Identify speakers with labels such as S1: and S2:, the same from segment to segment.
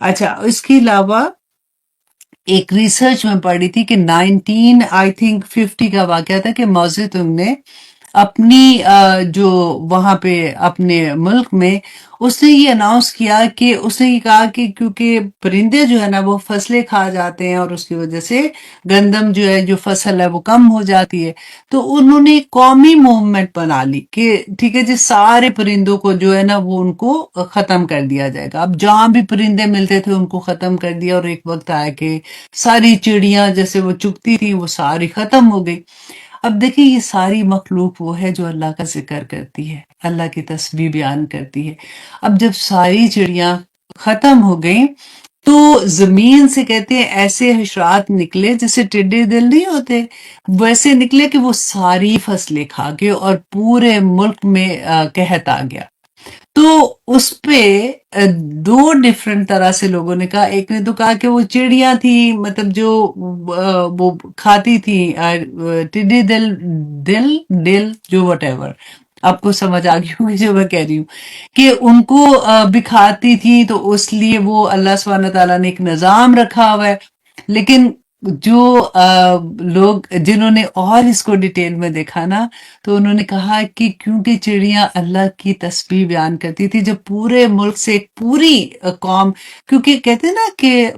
S1: اچھا اس کے علاوہ ایک ریسرچ میں پڑھی تھی کہ 1950 کا واقعہ تھا کہ ماؤ زے تونگ نے اپنی جو وہاں پہ اپنے ملک میں اس نے یہ اناؤنس کیا کہ اس نے یہ کہا کہ کیونکہ پرندے جو ہے نا وہ فصلیں کھا جاتے ہیں اور اس کی وجہ سے گندم جو ہے جو فصل ہے وہ کم ہو جاتی ہے، تو انہوں نے ایک قومی موومنٹ بنا لی کہ ٹھیک ہے جی سارے پرندوں کو جو ہے نا وہ ان کو ختم کر دیا جائے گا۔ اب جہاں بھی پرندے ملتے تھے ان کو ختم کر دیا، اور ایک وقت آیا کہ ساری چڑیاں جیسے وہ چگتی تھی وہ ساری ختم ہو گئی۔ اب دیکھیں یہ ساری مخلوق وہ ہے جو اللہ کا ذکر کرتی ہے، اللہ کی تسبیح بیان کرتی ہے۔ اب جب ساری چڑیاں ختم ہو گئیں تو زمین سے کہتے ہیں ایسے حشرات نکلے جیسے ٹڈے دل نہیں ہوتے، ویسے نکلے کہ وہ ساری فصلیں کھا گئے اور پورے ملک میں قحط آ گیا۔ تو اس پہ دو ڈیفرنٹ طرح سے لوگوں نے کہا، ایک نے تو کہا کہ وہ چڑیاں تھی مطلب جو وہ کھاتی تھی ٹڈی دل جو وٹ ایور، آپ کو سمجھ آ گئی ہوگی جو میں کہہ رہی ہوں کہ ان کو بھی کھاتی تھی، تو اس لیے وہ اللہ سبحانہ تعالیٰ نے ایک نظام رکھا ہوا ہے۔ لیکن جو لوگ جنہوں نے اور اس کو ڈیٹیل میں دیکھا نا، تو انہوں نے کہا کہ کیونکہ چڑیاں اللہ کی تسبیح بیان کرتی تھی، جب پورے ملک سے ایک پوری قوم، کیونکہ کہتے ہیں نا کہ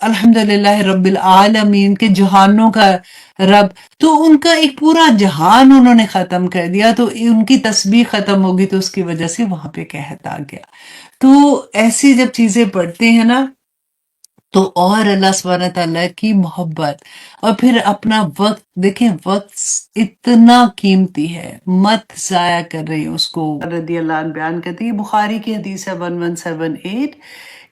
S1: الحمدللہ رب العالمین کے جہانوں کا رب، تو ان کا ایک پورا جہان انہوں نے ختم کر دیا، تو ان کی تسبیح ختم ہوگی تو اس کی وجہ سے وہاں پہ قحط آ گیا۔ تو ایسی جب چیزیں پڑھتے ہیں نا تو اور اللہ سبحانہ تعالیٰ کی محبت، اور پھر اپنا وقت دیکھیں، وقت اتنا قیمتی ہے، مت ضائع کر رہی اس کو۔ رضی اللہ عنہ بیان کرتی ہے، بخاری کی حدیث ہے 1178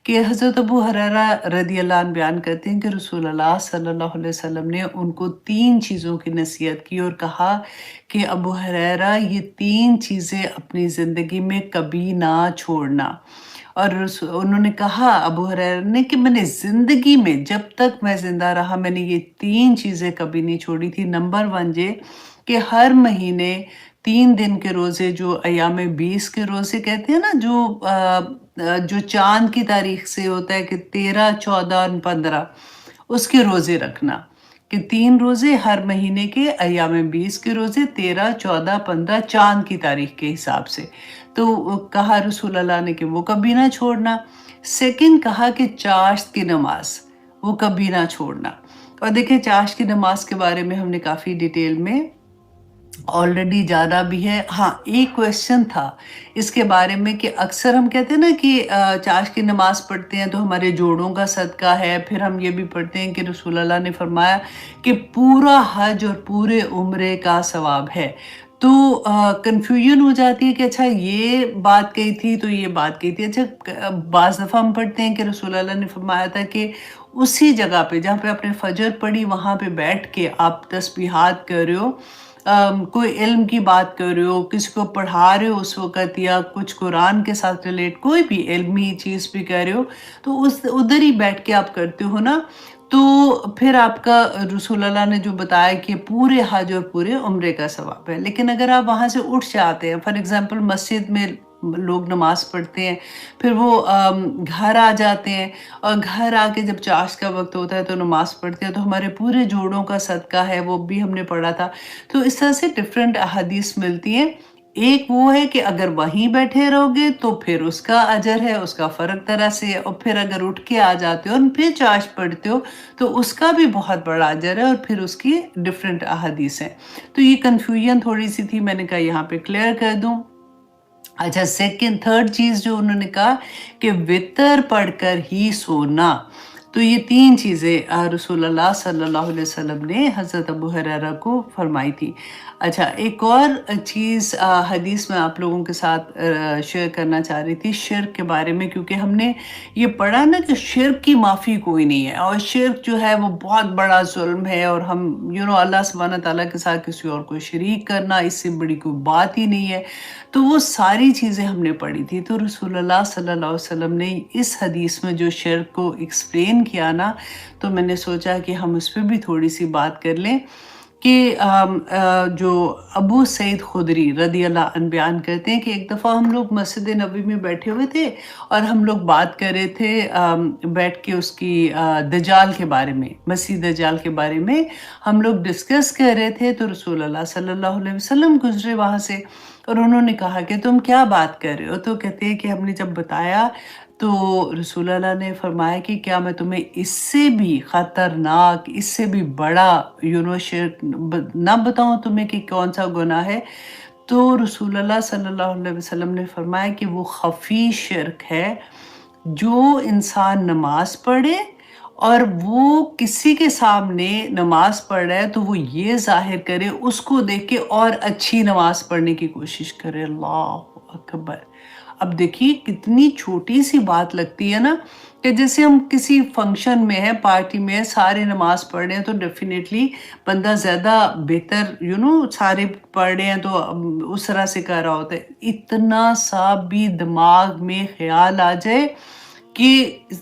S1: کہ حضرت ابو ہریرہ رضی اللہ عنہ بیان کرتے ہیں کہ رسول اللہ صلی اللہ علیہ وسلم نے ان کو 3 چیزوں کی نصیحت کی اور کہا کہ ابو ہریرہ یہ 3 چیزیں اپنی زندگی میں کبھی نہ چھوڑنا۔ اور انہوں نے کہا ابو ہریرہ نے کہ میں نے زندگی میں جب تک میں زندہ رہا میں نے یہ 3 چیزیں کبھی نہیں چھوڑی تھی۔ نمبر 1 یہ کہ ہر مہینے 3 دن کے روزے، جو ایام 20 کے روزے کہتے ہیں نا، جو چاند کی تاریخ سے ہوتا ہے کہ 13، 14 اور 15، اس کے روزے رکھنا، کہ 3 روزے ہر مہینے کے، ایام 20 کے روزے 13، 14، 15 چاند کی تاریخ کے حساب سے۔ تو کہا رسول اللہ نے کہ وہ کبھی نہ چھوڑنا۔ سیکنڈ کہا کہ چاشت کی نماز وہ کبھی نہ چھوڑنا۔ اور دیکھیں چاشت کی نماز کے بارے میں ہم نے کافی ڈیٹیل میں آلریڈی جانا بھی ہے۔ ہاں ایک کویسچن تھا اس کے بارے میں کہ اکثر ہم کہتے ہیں نا کہ چاشت کی نماز پڑھتے ہیں تو ہمارے جوڑوں کا صدقہ ہے، پھر ہم یہ بھی پڑھتے ہیں کہ رسول اللہ نے فرمایا کہ پورا حج اور پورے عمرے کا ثواب ہے۔ تو کنفیوژن ہو جاتی ہے کہ اچھا یہ بات کہی تھی تو یہ بات کہی تھی۔ اچھا بعض دفعہ ہم پڑھتے ہیں کہ رسول اللہ نے فرمایا تھا کہ اسی جگہ پہ جہاں پہ آپ نے فجر پڑھی وہاں پہ بیٹھ کے آپ تسبیحات کر رہے ہو، کوئی علم کی بات کر رہے ہو، کسی کو پڑھا رہے ہو اس وقت، یا کچھ قرآن کے ساتھ ریلیٹ کوئی بھی علمی چیز بھی کر رہے ہو، تو ادھر ہی بیٹھ کے آپ کرتے ہو نا، تو پھر آپ کا رسول اللہ نے جو بتایا کہ پورے حج اور پورے عمرے کا ثواب ہے۔ لیکن اگر آپ وہاں سے اٹھ جاتے ہیں، فار ایگزامپل مسجد میں لوگ نماز پڑھتے ہیں، پھر وہ گھر آ جاتے ہیں، اور گھر آ کے جب چاشت کا وقت ہوتا ہے تو نماز پڑھتے ہیں، تو ہمارے پورے جوڑوں کا صدقہ ہے، وہ بھی ہم نے پڑھا تھا۔ تو اس طرح سے ڈفرینٹ احادیث ملتی ہیں۔ ایک وہ ہے کہ اگر وہیں بیٹھے رہو گے تو پھر اس کا اجر ہے، اس کا فرق طرح سے ہے، اور پھر اگر اٹھ کے آ جاتے ہو اور پھر چاشت پڑھتے ہو تو اس کا بھی بہت بڑا اجر ہے، اور پھر اس کی ڈفرینٹ احادیث ہیں۔ تو یہ کنفیوژن تھوڑی سی تھی، میں نے کہا یہاں پہ کلیئر کر دوں۔ اچھا تھرڈ چیز جو انہوں نے کہا کہ وطر پڑھ کر ہی سونا۔ تو یہ 3 چیزیں رسول اللہ صلی اللہ علیہ وسلم نے حضرت ابو ہریرہ کو فرمائی تھی۔ اچھا ایک اور چیز حدیث میں آپ لوگوں کے ساتھ شیئر کرنا چاہ رہی تھی شرک کے بارے میں، کیونکہ ہم نے یہ پڑھا نا کہ شرک کی معافی کوئی نہیں ہے، اور شرک جو ہے وہ بہت بڑا ظلم ہے، اور ہم اللہ سبحانہ تعالیٰ کے ساتھ کسی اور کو شریک کرنا اس سے بڑی کوئی بات ہی نہیں ہے۔ تو وہ ساری چیزیں ہم نے پڑھی تھی، تو رسول اللہ صلی اللہ علیہ وسلم نے اس حدیث میں جو شرک کو ایکسپلین کیا نا، تو میں نے سوچا کہ ہم اس پہ بھی تھوڑی سی بات کر لیں کہ جو ابو سعید خدری رضی اللہ عنہ بیان کرتے ہیں کہ ایک دفعہ ہم لوگ مسجد نبوی میں بیٹھے ہوئے تھے اور ہم لوگ بات کر رہے تھے بیٹھ کے اس کی دجال کے بارے میں، مسیح دجال کے بارے میں ہم لوگ ڈسکس کر رہے تھے، تو رسول اللہ صلی اللہ علیہ وسلم گزرے وہاں سے اور انہوں نے کہا کہ تم کیا بات کر رہے ہو؟ تو کہتے ہیں کہ ہم نے جب بتایا تو رسول اللہ نے فرمایا کہ کیا میں تمہیں اس سے بھی خطرناک، اس سے بھی بڑا شرک نہ بتاؤں تمہیں کہ کون سا گناہ ہے؟ تو رسول اللہ صلی اللہ علیہ وسلم نے فرمایا کہ وہ خفی شرک ہے، جو انسان نماز پڑھے اور وہ کسی کے سامنے نماز پڑھ رہا ہے تو وہ یہ ظاہر کرے، اس کو دیکھ کے اور اچھی نماز پڑھنے کی کوشش کرے۔ اللہ اکبر! اب دیکھیے کتنی چھوٹی سی بات لگتی ہے نا، کہ جیسے ہم کسی فنکشن میں ہیں، پارٹی میں ہیں، سارے نماز پڑھ رہے ہیں تو ڈیفینیٹلی بندہ زیادہ بہتر سارے پڑھ رہے ہیں تو اس طرح سے کر رہا ہوتا ہے۔ اتنا سا بھی دماغ میں خیال آ جائے کہ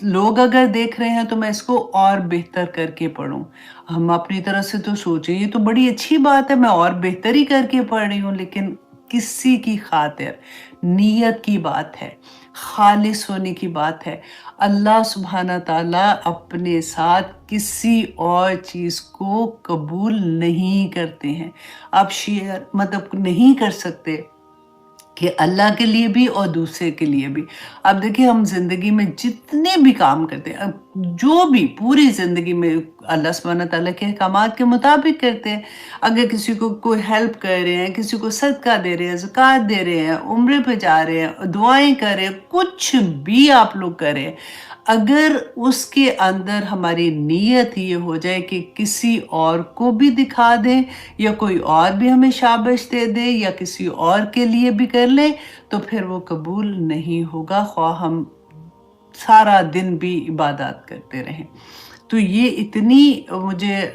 S1: لوگ اگر دیکھ رہے ہیں تو میں اس کو اور بہتر کر کے پڑھوں، ہم اپنی طرف سے تو سوچیں یہ تو بڑی اچھی بات ہے، میں اور بہتر ہی کر کے پڑھ رہی ہوں، لیکن کسی کی خاطر نیت کی بات ہے، خالص ہونے کی بات ہے۔ اللہ سبحانہ تعالیٰ اپنے ساتھ کسی اور چیز کو قبول نہیں کرتے ہیں۔ آپ شیئر مطلب نہیں کر سکتے کہ اللہ کے لیے بھی اور دوسرے کے لیے بھی۔ اب دیکھیں ہم زندگی میں جتنے بھی کام کرتے ہیں، جو بھی پوری زندگی میں اللہ سبحانہ تعالیٰ کے احکامات کے مطابق کرتے ہیں۔ اگر کسی کو کوئی ہیلپ کر رہے ہیں، کسی کو صدقہ دے رہے ہیں، زکوٰۃ دے رہے ہیں، عمرے پہ جا رہے ہیں، دعائیں کر رہے ہیں، کچھ بھی آپ لوگ کریں، اگر اس کے اندر ہماری نیت یہ ہو جائے کہ کسی اور کو بھی دکھا دیں یا کوئی اور بھی ہمیں شابش دے دے یا کسی اور کے لیے بھی کر لیں، تو پھر وہ قبول نہیں ہوگا، خواہ ہم سارا دن بھی عبادات کرتے رہیں۔ تو یہ اتنی مجھے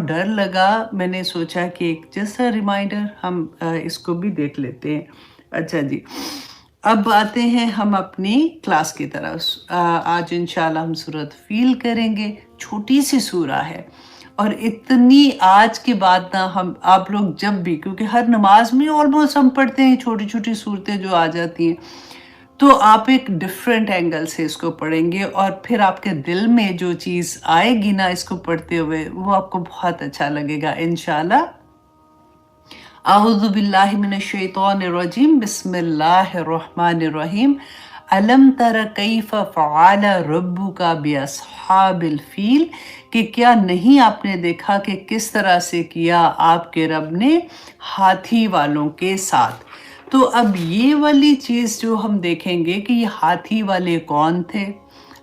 S1: ڈر لگا، میں نے سوچا کہ ایک جیسا ریمائنڈر ہم اس کو بھی دیکھ لیتے ہیں۔ اچھا جی، اب آتے ہیں ہم اپنی کلاس کی طرف۔ آج انشاءاللہ ہم سورۃ فیل کریں گے، چھوٹی سی سورہ ہے اور اتنی آج کے بعد نہ آپ لوگ جب بھی، کیونکہ ہر نماز میں آلموسٹ ہم پڑھتے ہیں چھوٹی چھوٹی صورتیں جو آ جاتی ہیں، تو آپ ایک ڈیفرنٹ اینگل سے اس کو پڑھیں گے اور پھر آپ کے دل میں جو چیز آئے گی نا اس کو پڑھتے ہوئے، وہ آپ کو بہت اچھا لگے گا انشاءاللہ۔ اعوذ باللہ من الشیطان الرجیم، بسم اللہ الرحمن الرحیم۔ الم تر کیف فعل ربک باصحاب الفیل، کہ کیا نہیں آپ نے دیکھا کہ کس طرح سے کیا آپ کے رب نے ہاتھی والوں کے ساتھ۔ تو اب یہ والی چیز جو ہم دیکھیں گے کہ یہ ہاتھی والے کون تھے،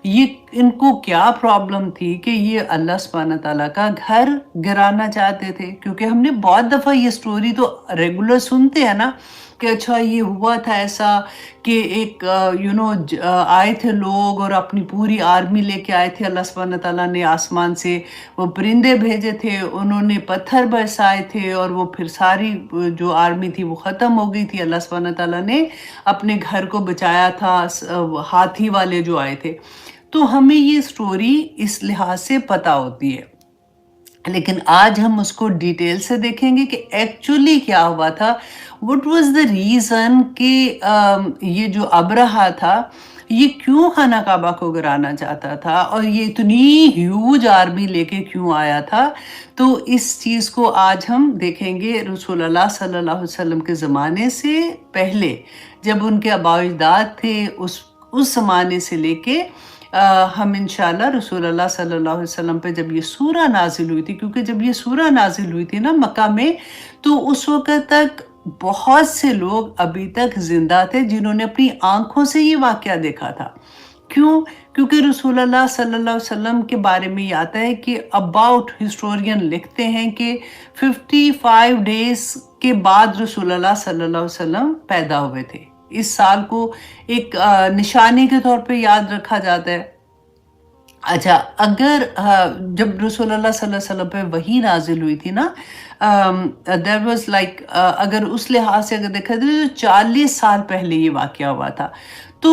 S1: یہ ان کو کیا پرابلم تھی کہ یہ اللہ سبحانہ تعالیٰ کا گھر گرانا چاہتے تھے، کیونکہ ہم نے بہت دفعہ یہ سٹوری تو ریگولر سنتے ہیں نا کہ اچھا یہ ہوا تھا ایسا کہ ایک آئے تھے لوگ اور اپنی پوری آرمی لے کے آئے تھے، اللہ سبحانہ تعالیٰ نے آسمان سے وہ پرندے بھیجے تھے، انہوں نے پتھر برسائے تھے اور وہ پھر ساری جو آرمی تھی وہ ختم ہو گئی تھی، اللہ سبحانہ تعالیٰ نے اپنے گھر کو بچایا تھا ہاتھی والے جو آئے تھے۔ تو ہمیں یہ سٹوری اس لحاظ سے پتہ ہوتی ہے، لیکن آج ہم اس کو ڈیٹیل سے دیکھیں گے کہ ایکچولی کیا ہوا تھا، what was the reason کہ یہ جو ابرہہ تھا یہ کیوں خانہ کعبہ کو گرانا چاہتا تھا اور یہ اتنی ہیوج آرمی لے کے کیوں آیا تھا۔ تو اس چیز کو آج ہم دیکھیں گے رسول اللہ صلی اللہ علیہ وسلم کے زمانے سے پہلے، جب ان کے آباء و اجداد تھے، اس زمانے سے لے کے ہم انشاءاللہ رسول اللہ صلی اللہ علیہ وسلم پہ جب یہ سورہ نازل ہوئی تھی، کیونکہ جب یہ سورہ نازل ہوئی تھی نا مکہ میں، تو اس وقت تک بہت سے لوگ ابھی تک زندہ تھے جنہوں نے اپنی آنکھوں سے یہ واقعہ دیکھا تھا۔ کیوں؟ کیونکہ رسول اللہ صلی اللہ علیہ وسلم کے بارے میں یہ آتا ہے کہ ہسٹورین لکھتے ہیں کہ 55 ڈیز کے بعد رسول اللہ صلی اللہ علیہ وسلم پیدا ہوئے تھے۔ اس سال کو ایک نشانی کے طور پہ یاد رکھا جاتا ہے۔ اچھا، اگر جب رسول اللہ صلی اللہ علیہ وسلم پہ وحی نازل ہوئی تھی نا، there was like اگر اس لحاظ سے اگر دیکھا جائے تو 40 سال پہلے یہ واقعہ ہوا تھا۔ تو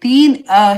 S1: 3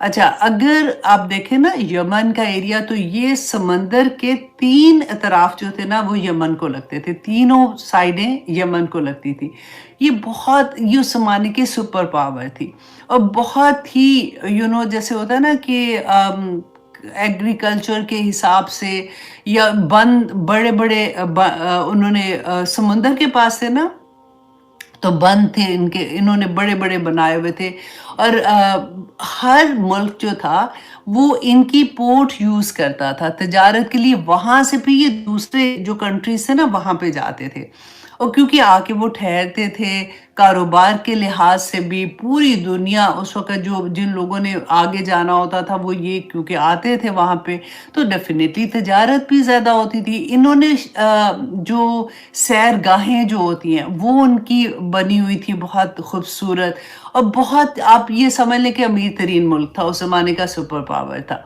S1: اچھا اگر آپ دیکھیں نا یمن کا ایریا، تو یہ سمندر کے 3 اطراف جو تھے نا وہ یمن کو لگتے تھے، تینوں سائڈیں یمن کو لگتی تھی۔ یہ بہت یہ اس زمانے کی سپر پاور تھی، اور بہت ہی جیسے ہوتا ہے نا کہ ایگریکلچر کے حساب سے، یا بند بڑے بڑے انہوں نے سمندر کے پاس تھے نا، تو بند تھے انہوں نے بڑے بڑے بنائے ہوئے تھے، اور ہر ملک جو تھا وہ ان کی پورٹ یوز کرتا تھا تجارت کے لیے، وہاں سے پھر یہ دوسرے جو کنٹریز تھے نا وہاں پہ جاتے تھے، اور کیونکہ آ کے وہ ٹھہرتے تھے، کاروبار کے لحاظ سے بھی پوری دنیا اس وقت جن لوگوں نے آگے جانا ہوتا تھا وہ یہ کیونکہ آتے تھے وہاں پہ، تو ڈیفینیٹلی تجارت بھی زیادہ ہوتی تھی۔ انہوں نے جو سیر گاہیں جو ہوتی ہیں وہ ان کی بنی ہوئی تھی بہت خوبصورت، اور بہت آپ یہ سمجھ لیں کہ امیر ترین ملک تھا اس زمانے کا، سپر پاور تھا۔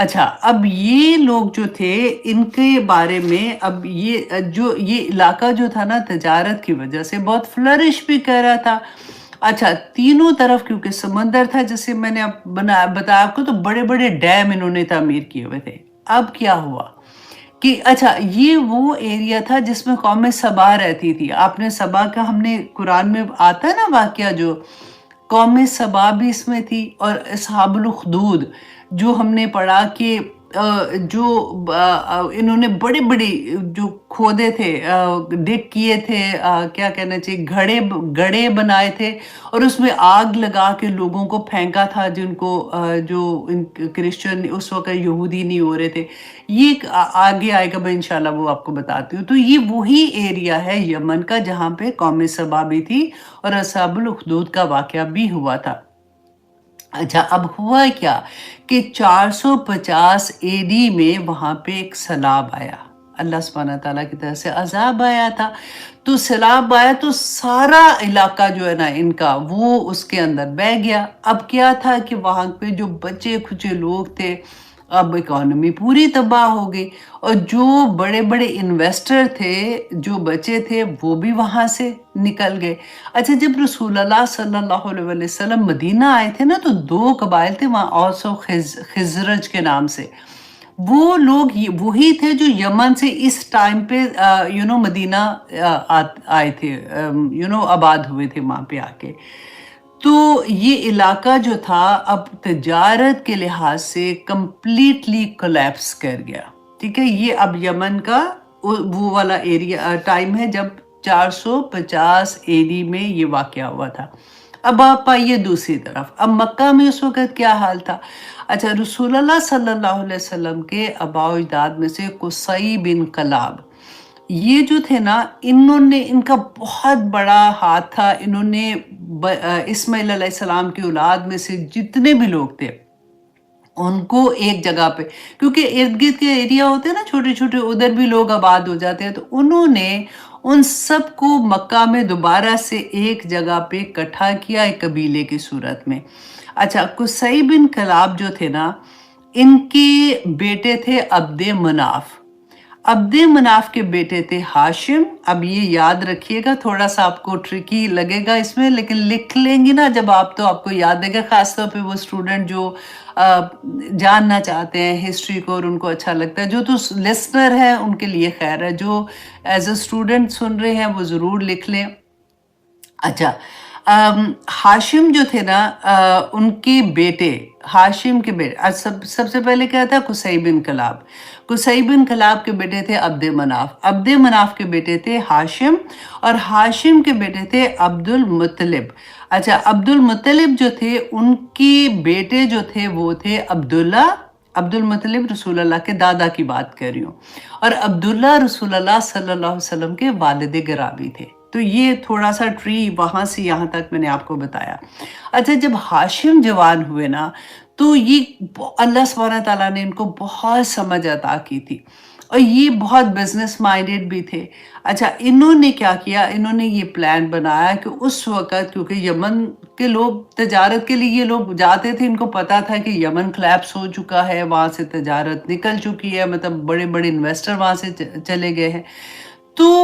S1: اچھا اب یہ لوگ جو تھے ان کے بارے میں، اب یہ علاقہ جو تھا نا تجارت کی وجہ سے بہت فلرش بھی کر رہا تھا۔ اچھا تینوں طرف کیونکہ سمندر تھا، جیسے میں نے بتایا آپ کو، تو بڑے بڑے ڈیم انہوں نے تعمیر کیے ہوئے تھے۔ اب کیا ہوا کہ اچھا یہ وہ ایریا تھا جس میں قوم سبا رہتی تھی۔ آپ نے سبا کا، ہم نے قرآن میں آتا ہے نا واقعہ، جو قوم سبا بھی اس میں تھی، اور اصحاب الاخدود جو ہم نے پڑھا کہ جو انہوں نے بڑے بڑے جو کھودے تھے، ڈگ کیے تھے، کیا کہنا چاہیے، گڑھے بنائے تھے، اور اس میں آگ لگا کے لوگوں کو پھینکا تھا، جن کو جو کرسچن اس وقت یہودی نہیں ہو رہے تھے۔ یہ آگے آئے گا، میں انشاءاللہ وہ آپ کو بتاتی ہوں۔ تو یہ وہی ایریا ہے یمن کا جہاں پہ قوم سبا بھی تھی، اور اصحاب الاخدود کا واقعہ بھی ہوا تھا۔ اچھا اب ہوا کیا کہ 450 اے ڈی میں وہاں پہ ایک سیلاب آیا، اللہ سبحانہ تعالیٰ کی طرف سے عذاب آیا تھا۔ تو سیلاب آیا تو سارا علاقہ جو ہے نا ان کا وہ اس کے اندر بہہ گیا۔ اب کیا تھا کہ وہاں پہ جو بچے کھچے لوگ تھے، اب اکانومی پوری تباہ ہو گئی، اور جو بڑے بڑے انویسٹر تھے جو بچے تھے وہ بھی وہاں سے نکل گئے۔ اچھا جب رسول اللہ صلی اللہ علیہ وسلم مدینہ آئے تھے نا، تو 2 قبائل تھے وہاں، اوس و خزرج کے نام سے۔ وہ لوگ وہی تھے جو یمن سے اس ٹائم پہ مدینہ آئے تھے، آباد ہوئے تھے وہاں پہ آ کے۔ تو یہ علاقہ جو تھا اب تجارت کے لحاظ سے کمپلیٹلی کولیپس کر گیا، ٹھیک ہے۔ یہ اب یمن کا وہ والا ایریا ٹائم ہے جب 450 اے ڈی میں یہ واقعہ ہوا تھا۔ اب آپ آئیے دوسری طرف، اب مکہ میں اس وقت کیا حال تھا۔ اچھا رسول اللہ صلی اللہ علیہ وسلم کے آباء و اجداد میں سے قصی بن کلاب، یہ جو تھے نا، ان کا بہت بڑا ہاتھ تھا۔ انہوں نے اسماعیل علیہ السلام کی اولاد میں سے جتنے بھی لوگ تھے ان کو ایک جگہ پہ، کیونکہ ارد گرد کے ایریا ہوتے ہیں نا چھوٹے چھوٹے، ادھر بھی لوگ آباد ہو جاتے ہیں، تو انہوں نے ان سب کو مکہ میں دوبارہ سے ایک جگہ پہ اکٹھا کیا، ایک قبیلے کی صورت میں۔ اچھا قصی بن کلاب جو تھے نا، ان کے بیٹے تھے عبد مناف۔ عبد مناف کے بیٹے تھے ہاشم۔ اب یہ یاد رکھیے گا، تھوڑا سا آپ کو ٹرکی لگے گا اس میں، لیکن لکھ لیں گی نا جب آپ تو آپ کو یاد رہے گا، خاص طور پہ وہ اسٹوڈنٹ جو جاننا چاہتے ہیں ہسٹری کو اور ان کو اچھا لگتا ہے۔ جو تو لسنر ہے ان کے لیے خیر ہے، جو ایز اے اسٹوڈنٹ سن رہے ہیں وہ ضرور لکھ لیں۔ اچھا ہاشم جو تھے نا، ان کے بیٹے، ہاشم کے بیٹے سب سے پہلے کیا تھا، قصی بن کلاب۔ قصی بن کلاب کے بیٹے تھے عبد مناف، عبد مناف کے بیٹے تھے ہاشم، اور ہاشم کے بیٹے تھے عبد المطلب۔ اچھا عبد المطلب جو تھے، ان کے بیٹے جو تھے وہ تھے عبداللہ۔ عبد المطلب رسول اللہ کے دادا کی بات کر رہی ہوں، اور عبداللہ رسول اللہ صلی اللہ علیہ وسلم کے والد گرامی تھے۔ تو یہ تھوڑا سا ٹری وہاں سے یہاں تک میں نے آپ کو بتایا۔ اچھا جب ہاشم جوان ہوئے نا، تو یہ اللہ سبحانہ تعالیٰ نے ان کو بہت سمجھ عطا کی تھی، اور یہ بہت بزنس مائنڈیڈ بھی تھے۔ اچھا انہوں نے کیا کیا، انہوں نے یہ پلان بنایا کہ اس وقت کیونکہ یمن کے لوگ تجارت کے لیے یہ لوگ جاتے تھے، ان کو پتا تھا کہ یمن کلیپس ہو چکا ہے، وہاں سے تجارت نکل چکی ہے، مطلب بڑے بڑے انویسٹر وہاں سے چلے گئے ہیں۔ تو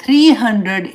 S1: 300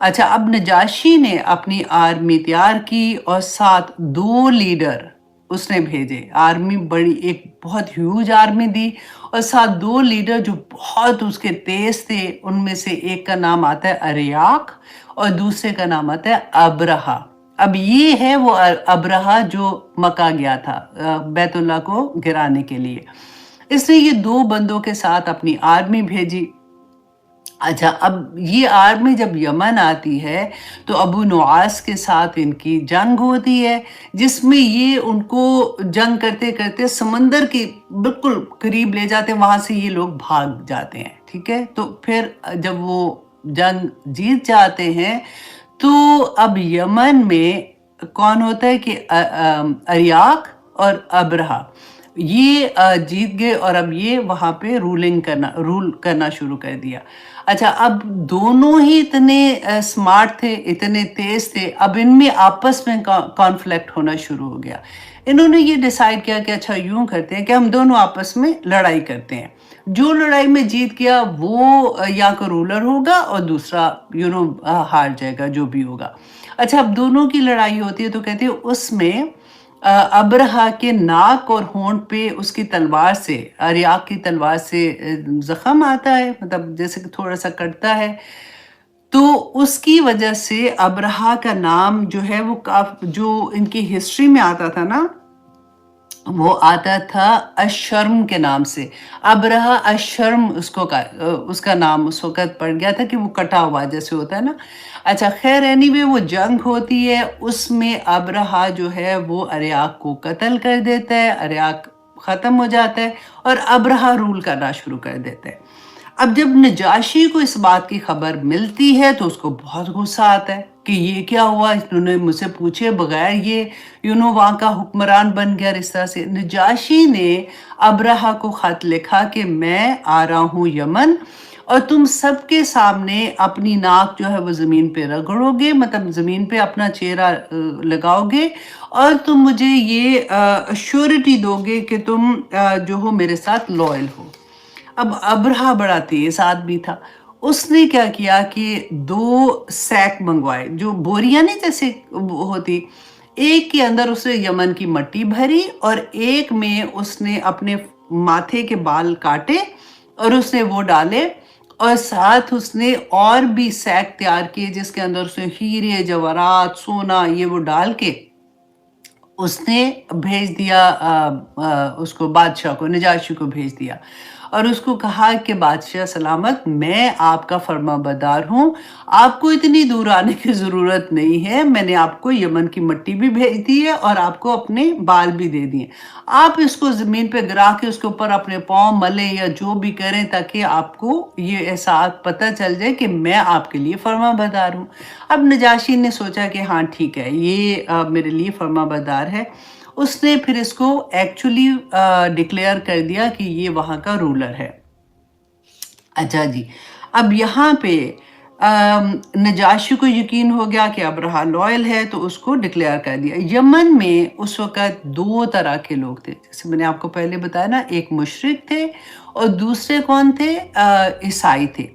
S1: اچھا، اب نجاشی نے اپنی آرمی تیار کی اور ساتھ 2 لیڈر اس نے بھیجے. آرمی بڑی ایک بہت ہیوج آرمی دی اور ساتھ 2 لیڈر جو بہت اس کے تیز تھے. ان میں سے ایک کا نام آتا ہے اریاک اور دوسرے کا نام آتا ہے ابرہا. اب یہ ہے وہ ابرہا جو مکہ گیا تھا بیت اللہ کو گرانے کے لیے. اس نے یہ 2 بندوں کے ساتھ اپنی آرمی بھیجی. اچھا، اب یہ آرمی جب یمن آتی ہے تو ابو نواس کے ساتھ ان کی جنگ ہوتی ہے، جس میں یہ ان کو جنگ کرتے کرتے سمندر کے بالکل قریب لے جاتے ہیں. وہاں سے یہ لوگ بھاگ جاتے ہیں. ٹھیک ہے، تو پھر جب وہ جنگ جیت جاتے ہیں تو اب یمن میں کون ہوتا ہے کہ اریاک اور ابرہا یہ جیت گئے اور اب یہ وہاں پہ رول کرنا شروع کر دیا. اچھا، اب دونوں ہی اتنے سمارٹ تھے، اتنے تیز تھے. اب ان میں آپس میں کانفلکٹ ہونا شروع ہو گیا. انہوں نے یہ ڈیسائیڈ کیا کہ اچھا یوں کرتے ہیں کہ ہم دونوں آپس میں لڑائی کرتے ہیں. جو لڑائی میں جیت گیا وہ یا کو رولر ہوگا اور دوسرا ہار جائے گا جو بھی ہوگا. اچھا، اب دونوں کی لڑائی ہوتی ہے تو کہتے ہیں اس میں ابرہا کے ناک اور ہونٹ پہ اس کی تلوار سے، اریاک کی تلوار سے زخم آتا ہے، مطلب جیسے کہ تھوڑا سا کٹتا ہے. تو اس کی وجہ سے ابرہا کا نام جو ہے وہ جو ان کی ہسٹری میں آتا تھا نا، وہ آتا تھا اشرم کے نام سے. ابرہا اشرم اس کا نام اس وقت پڑ گیا تھا کہ وہ کٹا ہوا جیسے ہوتا ہے نا. اچھا خیر، اینی وہ جنگ ہوتی ہے، اس میں ابرہا جو ہے وہ اریاک کو قتل کر دیتا ہے. اریاک ختم ہو جاتا ہے اور ابرہا رول کرنا شروع کر دیتا ہے. اب جب نجاشی کو اس بات کی خبر ملتی ہے تو اس کو بہت غصہ آتا ہے کہ یہ کیا ہوا، انہوں نے مجھ سے پوچھے بغیر یہ وہاں کا حکمران بن گیا. اس طرح سے نجاشی نے ابرہا کو خط لکھا کہ میں آ رہا ہوں یمن اور تم سب کے سامنے اپنی ناک جو ہے وہ زمین پہ رگڑو گے، مطلب زمین پہ اپنا چہرہ لگاؤ گے اور تم مجھے یہ ایشورٹی دو گے کہ تم جو ہو میرے ساتھ لوئل ہو. اب ابرہا بڑا تیز آدمی تھا. اس نے کیا کیا کہ 2 سیک منگوائے، جو بوریاں نہیں جیسے ہوتی. ایک کے اندر اس نے یمن کی مٹی بھری اور ایک میں اس نے اپنے ماتھے کے بال کاٹے اور اس نے وہ ڈالے اور ساتھ اس نے اور بھی سیک تیار کیے جس کے اندر اس نے ہیرے جواہرات سونا یہ وہ ڈال کے اس نے بھیج دیا اس کو، بادشاہ کو، نجاشی کو بھیج دیا اور اس کو کہا کہ بادشاہ سلامت، میں آپ کا فرما بردار ہوں، آپ کو اتنی دور آنے کی ضرورت نہیں ہے. میں نے آپ کو یمن کی مٹی بھی بھیج دی ہے اور آپ کو اپنے بال بھی دے دیے. آپ اس کو زمین پہ گرا کے اس کے اوپر اپنے پاؤں ملیں یا جو بھی کریں تاکہ آپ کو یہ احساس پتہ چل جائے کہ میں آپ کے لیے فرما بردار ہوں. اب نجاشی نے سوچا کہ ہاں ٹھیک ہے، یہ میرے لیے فرما بردار ہے. اس نے پھر اس کو ایکچولی ڈکلیئر کر دیا کہ یہ وہاں کا رولر ہے. اچھا جی، اب یہاں پہ نجاشی کو یقین ہو گیا کہ ابرہا لوئل ہے تو اس کو ڈکلیئر کر دیا. یمن میں اس وقت 2 طرح کے لوگ تھے، جیسے میں نے آپ کو پہلے بتایا نا، ایک مشرک تھے اور دوسرے کون تھے؟ عیسائی تھے.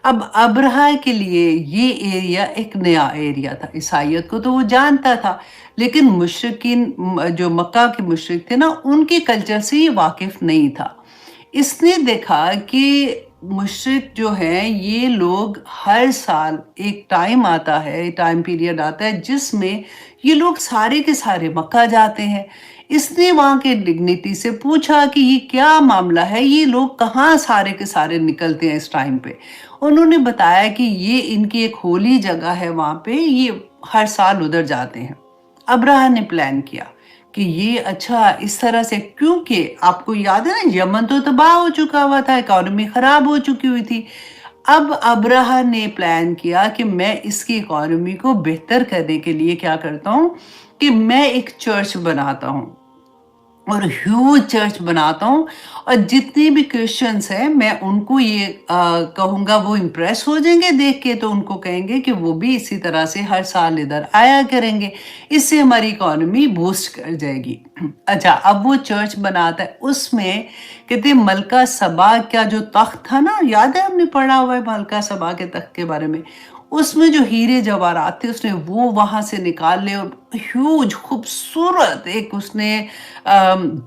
S1: اب ابرہا کے لیے یہ ایریا ایک نیا ایریا تھا. عیسائیت کو تو وہ جانتا تھا لیکن مشرکین جو مکہ کے مشرک تھے نا، ان کے کلچر سے یہ واقف نہیں تھا. اس نے دیکھا کہ مشرک جو ہیں یہ لوگ ہر سال ایک ٹائم آتا ہے، ٹائم پیریڈ آتا ہے جس میں یہ لوگ سارے کے سارے مکہ جاتے ہیں. اس نے وہاں کے ڈگنیٹی سے پوچھا کہ یہ کیا معاملہ ہے، یہ لوگ کہاں سارے کے سارے نکلتے ہیں اس ٹائم پہ. انہوں نے بتایا کہ یہ ان کی ایک ہولی جگہ ہے، وہاں پہ یہ ہر سال ادھر جاتے ہیں. ابرہا نے پلان کیا کہ یہ اچھا اس طرح سے، کیونکہ آپ کو یاد ہے نا یمن تو تباہ ہو چکا ہوا تھا، اکانومی خراب ہو چکی ہوئی تھی. اب ابرہا نے پلان کیا کہ میں اس کی اکانومی کو بہتر کرنے کے لیے کیا کرتا ہوں کہ میں ایک چرچ بناتا ہوں اور ہیوج چرچ بناتا ہوں اور جتنے بھی کرسچنس ہیں میں ان کو یہ کہوں گا، وہ امپریس ہو جائیں گے دیکھ کے تو ان کو کہیں گے کہ وہ بھی اسی طرح سے ہر سال ادھر آیا کریں گے، اس سے ہماری اکانومی بوسٹ کر جائے گی. اچھا، اب وہ چرچ بناتا ہے. اس میں کہتے ہیں ملکہ سبا کا جو تخت تھا نا، یاد ہے ہم نے پڑھا ہوا ہے ملکہ سبا کے تخت کے بارے میں، اس میں جو ہیرے جواہرات تھے اس نے وہ وہاں سے نکال لے، اور ہیوج خوبصورت ایک اس نے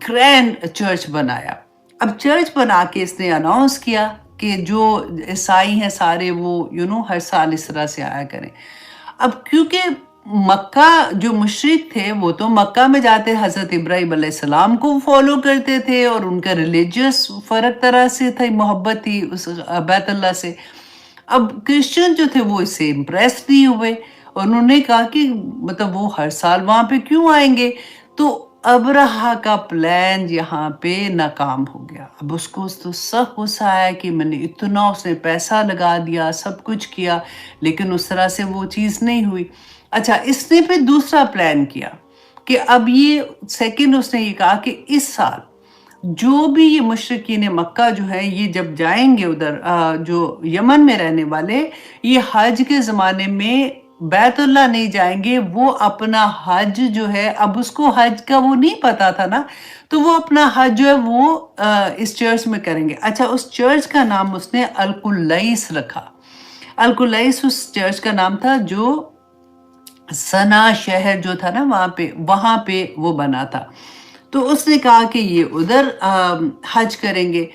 S1: گرینڈ چرچ بنایا۔ اب چرچ بنا کے اس نے اناؤنس کیا کہ جو عیسائی ہیں سارے وہ ہر سال اس طرح سے آیا کریں۔ اب کیونکہ مکہ جو مشرک تھے وہ تو مکہ میں جاتے حضرت ابراہیم علیہ السلام کو فالو کرتے تھے، اور ان کا ریلیجیس فرق طرح سے تھی، محبت تھی اس بیت اللہ سے۔ اب کرسچن جو تھے وہ اس سے امپریس نہیں ہوئے، اور انہوں نے کہا کہ مطلب وہ ہر سال وہاں پہ کیوں آئیں گے؟ تو ابرہا کا پلان یہاں پہ ناکام ہو گیا۔ اب اس کو تو سخت غصہ آیا کہ میں نے اتنا، اس نے پیسہ لگا دیا، سب کچھ کیا، لیکن اس طرح سے وہ چیز نہیں ہوئی۔ اچھا، اس نے پھر دوسرا پلان کیا کہ اب یہ سیکنڈ اس نے یہ کہا کہ اس سال جو بھی یہ مشرکین مکہ جو ہیں یہ جب جائیں گے ادھر جو یمن میں رہنے والے، یہ حج کے زمانے میں بیت اللہ نہیں جائیں گے، وہ اپنا حج جو ہے، اب اس کو حج کا وہ نہیں پتا تھا نا، تو وہ اپنا حج جو ہے وہ اس چرچ میں کریں گے۔ اچھا، اس چرچ کا نام اس نے القلیس رکھا۔ القلیس اس چرچ کا نام تھا جو سنا شہر جو تھا نا وہاں پہ وہ بنا تھا۔ تو اس نے کہا کہ یہ ادھر حج کریں گے۔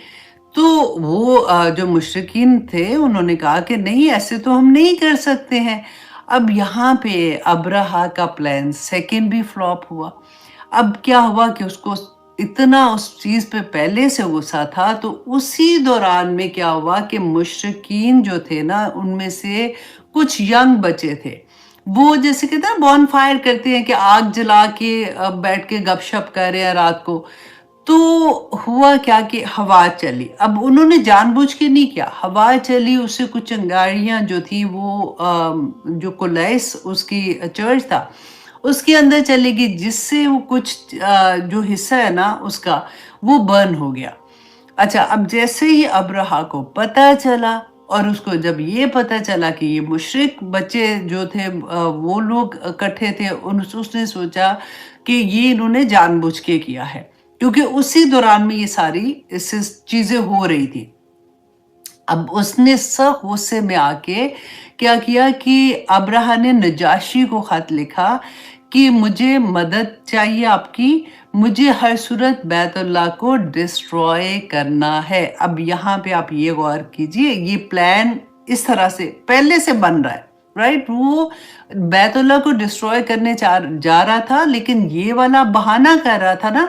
S1: تو وہ جو مشرکین تھے انہوں نے کہا کہ نہیں، ایسے تو ہم نہیں کر سکتے ہیں۔ اب یہاں پہ ابرہا کا پلان سیکنڈ بھی فلاپ ہوا۔ اب کیا ہوا کہ اس کو اتنا اس چیز پہ پہلے سے غصہ تھا، تو اسی دوران میں کیا ہوا کہ مشرکین جو تھے نا ان میں سے کچھ ینگ بچے تھے، وہ جیسے کہتے ہیں بون فائر کرتے ہیں کہ آگ جلا کے بیٹھ کے گپ شپ کر رہے ہیں رات کو۔ تو ہوا کیا کہ ہوا چلی۔ اب انہوں نے جان بوجھ کے نہیں کیا، ہوا چلی، اس سے کچھ چنگاریاں جو تھی وہ جو کلیس اس کی چرچ تھا اس کے اندر چلے گی، جس سے وہ کچھ جو حصہ ہے نا اس کا وہ برن ہو گیا۔ اچھا، اب جیسے ہی ابرہا کو پتہ چلا، اور اس کو جب یہ پتہ چلا کہ یہ مشرک بچے جو تھے وہ لوگ اکٹھے تھے، اس نے سوچا کہ یہ انہوں نے جان بوجھ کے کیا ہے، کیونکہ اسی دوران میں یہ ساری چیزیں ہو رہی تھی۔ اب اس نے سخت غصے میں آ کے کیا کیا کہ ابرہا نے نجاشی کو خط لکھا کہ مجھے مدد چاہیے آپ کی، مجھے ہر صورت بیت اللہ کو ڈسٹروائے کرنا ہے۔ اب یہاں پہ آپ یہ غور کیجئے، یہ پلان اس طرح سے پہلے سے بن رہا ہے، رائٹ؟ وہ بیت اللہ کو ڈسٹروائے کرنے جا رہا تھا، لیکن یہ والا بہانہ کر رہا تھا نا۔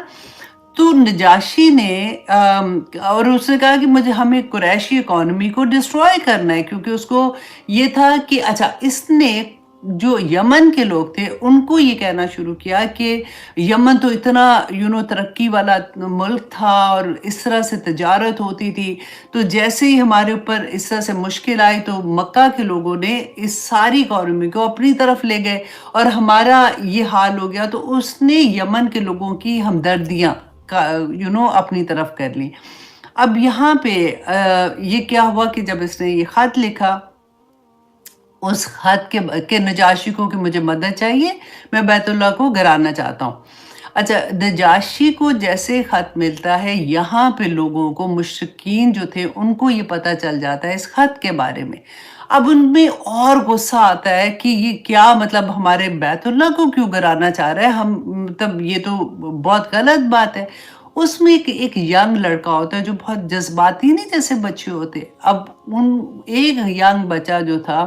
S1: تو نجاشی نے اور اس نے کہا کہ ہمیں قریشی اکانومی کو ڈسٹروائے کرنا ہے، کیونکہ اس کو یہ تھا کہ اچھا، اس نے جو یمن کے لوگ تھے ان کو یہ کہنا شروع کیا کہ یمن تو اتنا ترقی والا ملک تھا اور اس طرح سے تجارت ہوتی تھی، تو جیسے ہی ہمارے اوپر اس طرح سے مشکل آئی تو مکہ کے لوگوں نے اس ساری اکانومی کو اپنی طرف لے گئے اور ہمارا یہ حال ہو گیا۔ تو اس نے یمن کے لوگوں کی ہمدردیاں اپنی طرف کر لی۔ اب یہاں پہ یہ کیا ہوا کہ جب اس نے یہ خط لکھا اس خط کے نجاشی کو کہ مجھے مدد چاہیے، میں بیت اللہ کو گرانا چاہتا ہوں۔ اچھا، نجاشی کو جیسے خط ملتا ہے، یہاں پہ لوگوں کو، مشرکین جو تھے ان کو یہ پتہ چل جاتا ہے اس خط کے بارے میں۔ اب ان میں اور غصہ آتا ہے کہ یہ کیا مطلب ہمارے بیت اللہ کو کیوں گرانا چاہ رہا ہے، مطلب یہ تو بہت غلط بات ہے۔ اس میں ایک ینگ لڑکا ہوتا ہے جو بہت جذباتی، نہیں جیسے بچے ہوتے۔ اب ایک ینگ بچہ جو تھا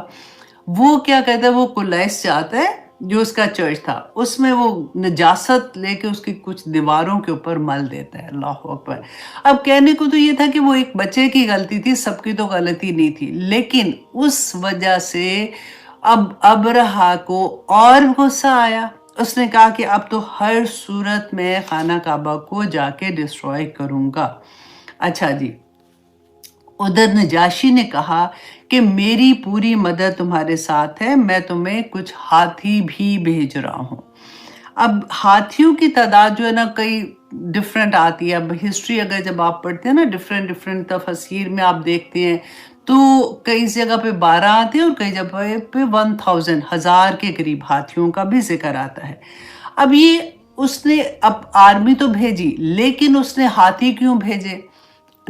S1: وہ کیا کہتا ہے، وہ کلیس جاتا ہے جو اس کا چرچ تھا، اس میں وہ نجاست لے کے اس کی کچھ دیواروں کے اوپر مل دیتا ہے۔ اللہ اکبر۔ اب کہنے کو تو یہ تھا کہ وہ ایک بچے کی غلطی تھی، سب کی تو غلطی نہیں تھی، لیکن اس وجہ سے اب ابرہا کو اور غصہ آیا۔ اس نے کہا کہ اب تو ہر صورت میں خانہ کعبہ کو جا کے ڈسٹروائے کروں گا۔ اچھا جی، ادھر نجاشی نے کہا کہ میری پوری مدد تمہارے ساتھ ہے، میں تمہیں کچھ ہاتھی بھی بھیج رہا ہوں۔ اب ہاتھیوں کی تعداد جو ہے نا کئی ڈیفرنٹ آتی ہے۔ اب ہسٹری اگر جب آپ پڑھتے ہیں نا ڈیفرنٹ تفسیر میں آپ دیکھتے ہیں تو کئی جگہ پہ 12 آتے ہیں اور کئی جگہ پہ 1000 کے قریب ہاتھیوں کا بھی ذکر آتا ہے۔ اب اس نے اب آرمی تو بھیجی، لیکن اس نے ہاتھی کیوں بھیجے؟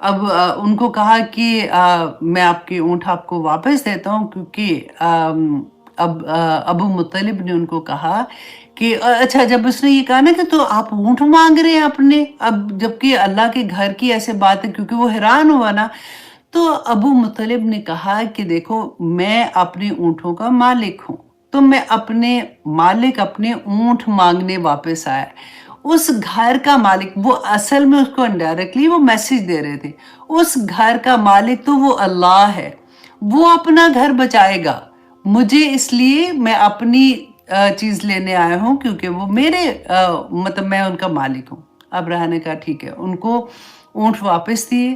S1: اب ان کو کہا کہ میں آپ کے اونٹ آپ کو واپس دیتا ہوں، کیونکہ اب ابو مطلب نے ان کو کہا کہ اچھا جب اس نے یہ کہا نا کہ تو آپ اونٹ مانگ رہے ہیں اپنے، اب جبکہ اللہ کے گھر کی ایسے بات ہے، کیونکہ وہ حیران ہوا نا، تو ابو مطلب نے کہا کہ دیکھو میں اپنے اونٹوں کا مالک ہوں، تو میں اپنے مالک اپنے اونٹ مانگنے واپس آیا۔ اس گھر کا مالک، وہ اصل میں اس کو انڈائریکٹلی وہ میسج دے رہے تھے، اس گھر کا مالک تو وہ اللہ ہے، وہ اپنا گھر بچائے گا، مجھے اس لیے میں اپنی چیز لینے آیا ہوں، کیونکہ وہ میرے مطلب میں ان کا مالک ہوں۔ ابرہہ نے کہا ٹھیک ہے، ان کو اونٹ واپس دیے۔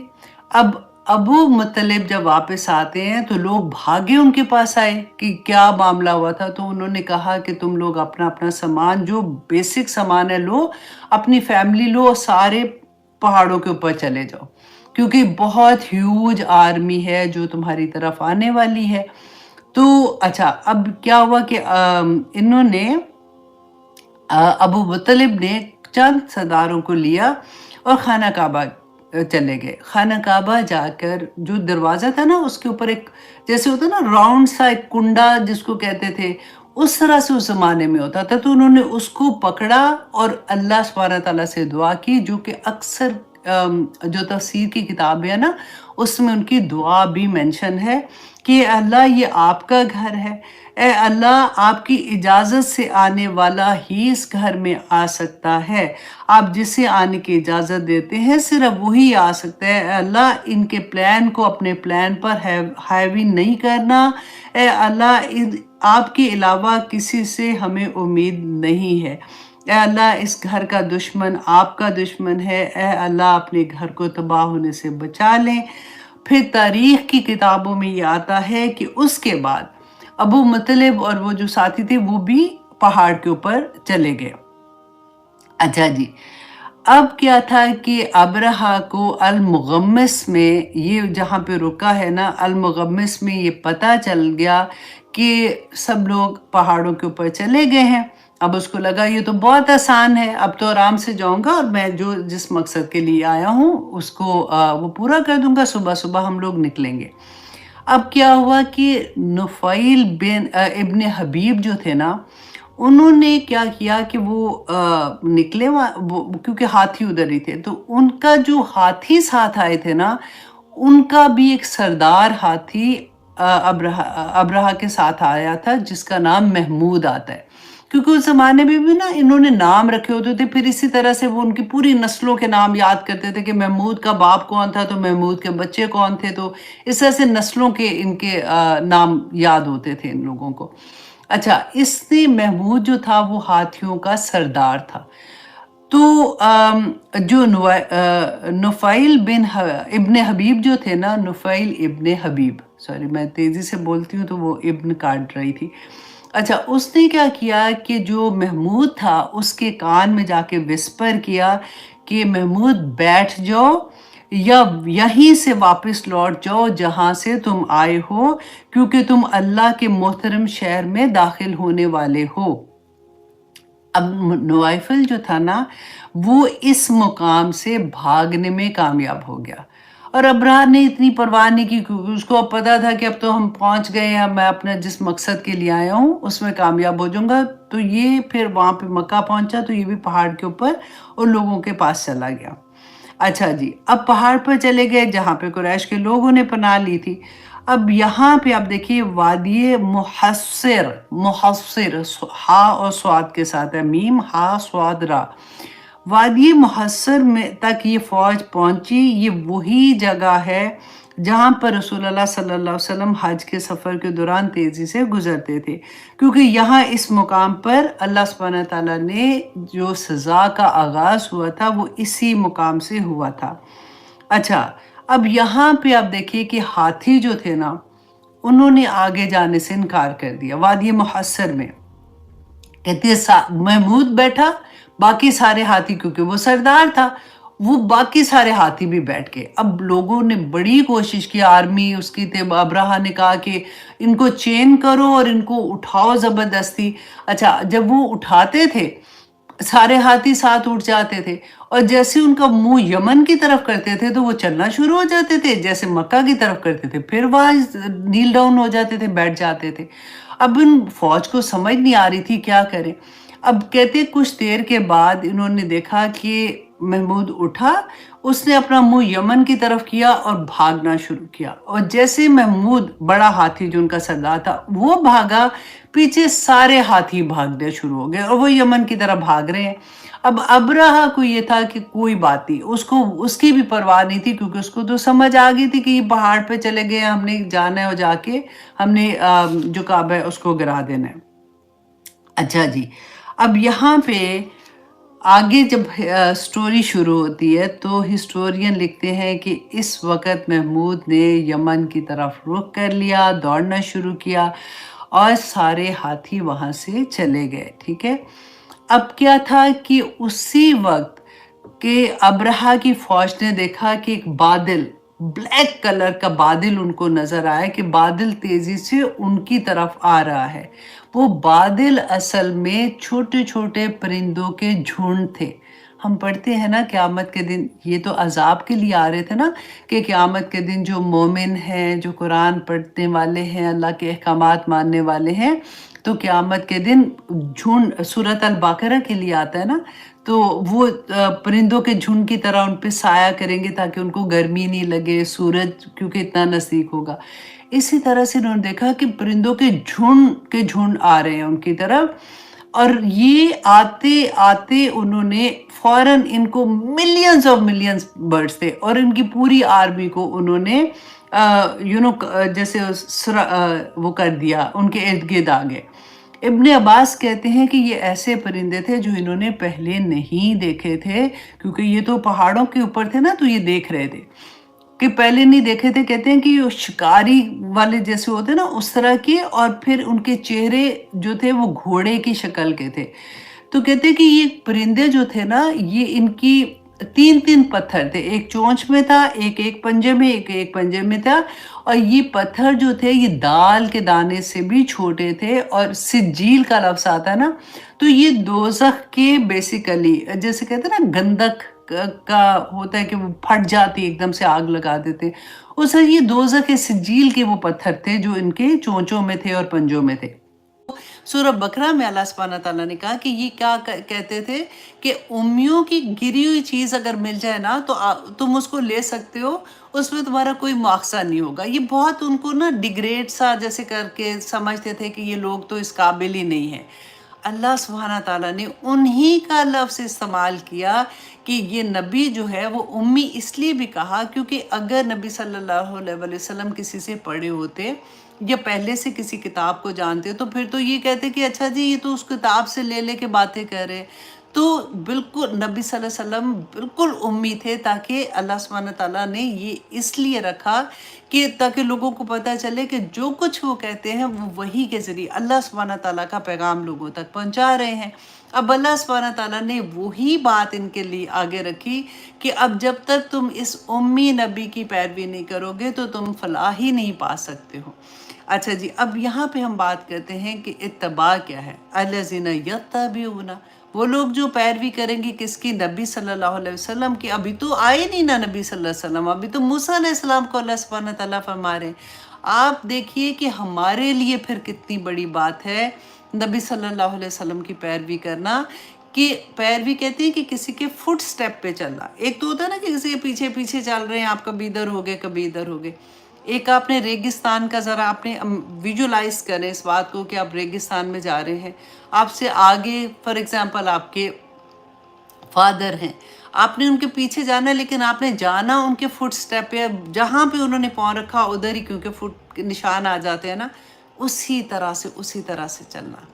S1: اب ابو مطلب جب واپس آتے ہیں تو لوگ بھاگے ان کے پاس آئے کہ کیا معاملہ ہوا تھا، تو انہوں نے کہا کہ تم لوگ اپنا اپنا سامان، جو بیسک سامان ہے لو، اپنی فیملی لو، سارے پہاڑوں کے اوپر چلے جاؤ، کیونکہ بہت ہیوج آرمی ہے جو تمہاری طرف آنے والی ہے۔ تو اچھا اب کیا ہوا کہ انہوں نے ابو مطلب نے چند سرداروں کو لیا اور خانہ کعبہ چلے گئے۔ خانہ کعبہ جا کر جو دروازہ تھا نا، اس کے اوپر ایک جیسے ہوتا نا راؤنڈ سا ایک کنڈا جس کو کہتے تھے، اس طرح سے اس زمانے میں ہوتا تھا، تو انہوں نے اس کو پکڑا اور اللہ سبحانہ تعالیٰ سے دعا کی، جو کہ اکثر جو تفسیر کی کتاب ہے نا، اس میں ان کی دعا بھی مینشن ہے کہ اللہ یہ آپ کا گھر ہے، اے اللہ آپ کی اجازت سے آنے والا ہی اس گھر میں آ سکتا ہے، آپ جسے آنے کی اجازت دیتے ہیں صرف وہی آ سکتا ہے، اے اللہ ان کے پلان کو اپنے پلان پر حاوی نہیں کرنا، اے اللہ آپ کے علاوہ کسی سے ہمیں امید نہیں ہے، اے اللہ اس گھر کا دشمن آپ کا دشمن ہے، اے اللہ اپنے گھر کو تباہ ہونے سے بچا لیں۔ پھر تاریخ کی کتابوں میں یہ آتا ہے کہ اس کے بعد ابو مطلب اور وہ جو ساتھی تھے وہ بھی پہاڑ کے اوپر چلے گئے۔ اچھا جی، اب کیا تھا کہ ابرہہ کو المغمس میں، یہ جہاں پہ رکا ہے نا، المغمس میں یہ پتہ چل گیا کہ سب لوگ پہاڑوں کے اوپر چلے گئے ہیں۔ اب اس کو لگا یہ تو بہت آسان ہے، اب تو آرام سے جاؤں گا اور میں جس مقصد کے لیے آیا ہوں اس کو وہ پورا کر دوں گا، صبح صبح ہم لوگ نکلیں گے۔ اب کیا ہوا کہ نفیل بن ابن حبیب جو تھے نا، انہوں نے کیا کیا کہ وہ نکلے، کیونکہ ہاتھی ادھر ہی تھے، تو ان کا جو ہاتھی ساتھ آئے تھے نا، ان کا بھی ایک سردار ہاتھی ابرہہ کے ساتھ آیا تھا، جس کا نام محمود آتا ہے، کیونکہ اس زمانے میں بھی نا انہوں نے نام رکھے ہوتے تھے، پھر اسی طرح سے وہ ان کی پوری نسلوں کے نام یاد کرتے تھے کہ محمود کا باپ کون تھا تو محمود کے بچے کون تھے، تو اس طرح سے نسلوں کے ان کے نام یاد ہوتے تھے ان لوگوں کو۔ اچھا، اس نے محمود جو تھا وہ ہاتھیوں کا سردار تھا، تو جو نفیل بن ابن حبیب جو تھے نا، نفیل ابن حبیب، سوری میں تیزی سے بولتی ہوں تو وہ ابن کاٹ رہی تھی۔ اچھا، اس نے کیا کیا کہ جو محمود تھا اس کے کان میں جا کے وسپر کیا کہ محمود بیٹھ جاؤ، یا یہیں سے واپس لوٹ جاؤ جہاں سے تم آئے ہو، کیونکہ تم اللہ کے محترم شہر میں داخل ہونے والے ہو۔ اب نوائفل جو تھا نا، وہ اس مقام سے بھاگنے میں کامیاب ہو گیا، اور ابرہہ نے اتنی پرواہ نہیں کی، کیونکہ اس کو اب پتا تھا کہ اب تو ہم پہنچ گئے ہیں، میں اپنا جس مقصد کے لیے آیا ہوں اس میں کامیاب ہو جاؤں گا۔ تو یہ پھر وہاں پہ مکہ پہنچا تو یہ بھی پہاڑ کے اوپر ان لوگوں کے پاس چلا گیا۔ اچھا جی، اب پہاڑ پر چلے گئے جہاں پہ قریش کے لوگوں نے پناہ لی تھی۔ اب یہاں پہ آپ دیکھیے وادی محصر، محصر ہا اور سواد کے ساتھ ہے، میم ہا سواد را، وادی محصر میں تک یہ فوج پہنچی۔ یہ وہی جگہ ہے جہاں پر رسول اللہ صلی اللہ علیہ وسلم حج کے سفر کے دوران تیزی سے گزرتے تھے، کیونکہ یہاں اس مقام پر اللہ سبحانہ تعالیٰ نے جو سزا کا آغاز ہوا تھا وہ اسی مقام سے ہوا تھا۔ اچھا، اب یہاں پہ آپ دیکھیے کہ ہاتھی جو تھے نا، انہوں نے آگے جانے سے انکار کر دیا وادی محصر میں، کہتے محمود بیٹھا، باقی سارے ہاتھی، کیونکہ وہ سردار تھا، وہ باقی سارے ہاتھی بھی بیٹھ گئے۔ اب لوگوں نے بڑی کوشش کی، آرمی اس کی تھے، ابرہہ نے کہا کہ ان کو چین کرو اور ان کو اٹھاؤ زبردستی۔ اچھا، جب وہ اٹھاتے تھے سارے ہاتھی ساتھ اٹھ جاتے تھے، اور جیسے ان کا منہ یمن کی طرف کرتے تھے تو وہ چلنا شروع ہو جاتے تھے، جیسے مکہ کی طرف کرتے تھے پھر وہاں نیل ڈاؤن ہو جاتے تھے، بیٹھ جاتے تھے۔ اب ان فوج کو سمجھ نہیں آ رہی تھی کیا کریں۔ اب کہتے کچھ دیر کے بعد انہوں نے دیکھا کہ محمود اٹھا، اس نے اپنا منہ یمن کی طرف کیا اور بھاگنا شروع کیا، اور جیسے محمود بڑا ہاتھی جو ان کا سردار تھا وہ بھاگا، پیچھے سارے ہاتھی بھاگنے شروع ہو گئے اور وہ یمن کی طرف بھاگ رہے ہیں۔ اب ابرہا کو یہ تھا کہ کوئی بات نہیں، اس کی بھی پرواہ نہیں تھی، کیونکہ اس کو تو سمجھ آ گئی تھی کہ یہ پہاڑ پہ چلے گئے، ہم نے جانا ہے اور جا کے ہم نے جو کعبہ ہے اس کو گرا دینا ہے۔ اچھا جی، اب یہاں پہ آگے جب سٹوری شروع ہوتی ہے تو ہسٹورین لکھتے ہیں کہ اس وقت محمود نے یمن کی طرف رخ کر لیا، دوڑنا شروع کیا، اور سارے ہاتھی وہاں سے چلے گئے، ٹھیک ہے۔ اب کیا تھا کہ اسی وقت کہ ابرہا کی فوج نے دیکھا کہ ایک بادل، بلیک کلر کا بادل ان کو نظر آیا، کہ بادل تیزی سے ان کی طرف آ رہا ہے۔ وہ بادل اصل میں چھوٹے چھوٹے پرندوں کے جھنڈ تھے۔ ہم پڑھتے ہیں نا قیامت کے دن، یہ تو عذاب کے لیے آ رہے تھے نا، کہ قیامت کے دن جو مومن ہیں، جو قرآن پڑھنے والے ہیں، اللہ کے احکامات ماننے والے ہیں، تو قیامت کے دن جھنڈ سورۃ البقرہ کے لیے آتا ہے نا، تو وہ پرندوں کے جھنڈ کی طرح ان پہ سایہ کریں گے تاکہ ان کو گرمی نہیں لگے، سورج کیونکہ اتنا نزدیک ہوگا۔ اسی طرح سے انہوں نے دیکھا کہ پرندوں کے جھنڈ آ رہے ہیں ان کی طرف، اور یہ آتے آتے انہوں نے فوراً، ان کو ملینز آف ملینز برڈز تھے، اور ان کی پوری آرمی کو انہوں نے جیسے وہ کر دیا، ان کے ارد گرد آ گئے۔ ابن عباس کہتے ہیں کہ یہ ایسے پرندے تھے جو انہوں نے پہلے نہیں دیکھے تھے، کیونکہ یہ تو پہاڑوں کے اوپر تھے نا، تو یہ دیکھ رہے تھے کہ پہلے نہیں دیکھے تھے۔ کہتے ہیں کہ یہ شکاری والے جیسے ہوتے نا اس طرح کے، اور پھر ان کے چہرے جو تھے وہ گھوڑے کی شکل کے تھے۔ تو کہتے ہیں کہ یہ پرندے جو تھے نا، یہ ان کی تین تین پتھر تھے، ایک چونچ میں تھا، ایک پنجے میں، ایک پنجے میں تھا، اور یہ پتھر جو تھے یہ دال کے دانے سے بھی چھوٹے تھے، اور سجیل کا لفظ آتا ہے نا، تو یہ دوزخ کے بیسیکلی جیسے کہتے ہیں نا گندک کا ہوتا ہے کہ وہ پھٹ جاتی ایک دم سے آگ لگا دیتے، اس سے یہ دوزخ کے سجیل کے وہ پتھر تھے جو ان کے چونچوں میں تھے اور پنجوں میں تھے۔ سورہ بقرہ میں اللہ سبحانہ تعالیٰ نے کہا کہ یہ کیا کہتے تھے کہ امیوں کی گری ہوئی چیز اگر مل جائے نا تو تم اس کو لے سکتے ہو، اس میں تمہارا کوئی مواخذہ نہیں ہوگا۔ یہ بہت ان کو نا ڈیگریڈ سا جیسے کر کے سمجھتے تھے کہ یہ لوگ تو اس قابل ہی نہیں ہیں۔ اللہ سبحانہ تعالیٰ نے انہی کا لفظ استعمال کیا کہ یہ نبی جو ہے وہ امی اس لیے بھی کہا کیونکہ اگر نبی صلی اللہ علیہ وسلم کسی سے پڑھے ہوتے یا پہلے سے کسی کتاب کو جانتے تو پھر تو یہ کہتے کہ اچھا جی یہ تو اس کتاب سے لے کے باتیں کر رہے۔ تو بالکل نبی صلی اللہ علیہ وسلم بالکل امی تھے، تاکہ اللہ سبحانہ تعالیٰ نے یہ اس لیے رکھا کہ تاکہ لوگوں کو پتہ چلے کہ جو کچھ وہ کہتے ہیں وہ وحی کے ذریعے اللہ سبحانہ تعالیٰ کا پیغام لوگوں تک پہنچا رہے ہیں۔ اب اللہ سبحانہ تعالیٰ نے وہی بات ان کے لیے آگے رکھی کہ اب جب تک تم اس امی نبی کی پیروی نہیں کرو گے تو تم فلاح ہی نہیں پا سکتے ہو۔ اچھا جی، اب یہاں پہ ہم بات کرتے ہیں کہ اتباع کیا ہے۔ الذین یتبعون، وہ لوگ جو پیروی کریں گے کس کی؟ نبی صلی اللہ علیہ وسلم کی۔ ابھی تو آئے نہیں نا نبی صلی اللہ علیہ وسلم، ابھی تو موسیٰ علیہ السلام کو اللہ سبحانہ تعالیٰ فرما رہے ہیں۔ آپ دیکھیے کہ ہمارے لیے پھر کتنی بڑی بات ہے نبی صلی اللہ علیہ وسلم کی پیروی کرنا، کہ پیروی کہتے ہیں کہ کسی کے فٹ سٹیپ پہ چلنا۔ ایک تو ہوتا ہے نا کہ کسی کے پیچھے پیچھے چل رہے ہیں آپ، کبھی ادھر ہو گئے کبھی ادھر ہو گئے۔ ایک آپ نے ریگستان کا ذرا آپ نے ویژولائز کریں اس بات کو کہ آپ ریگستان میں جا رہے ہیں، آپ سے آگے فار ایگزامپل آپ کے فادر ہیں، آپ نے ان کے پیچھے جانا ہے، لیکن آپ نے جانا ان کے فٹ سٹیپ پہ، جہاں پہ انہوں نے پاؤں رکھا ادھر ہی، کیونکہ فٹ کے نشان آ جاتے ہیں نا، اسی طرح سے چلنا،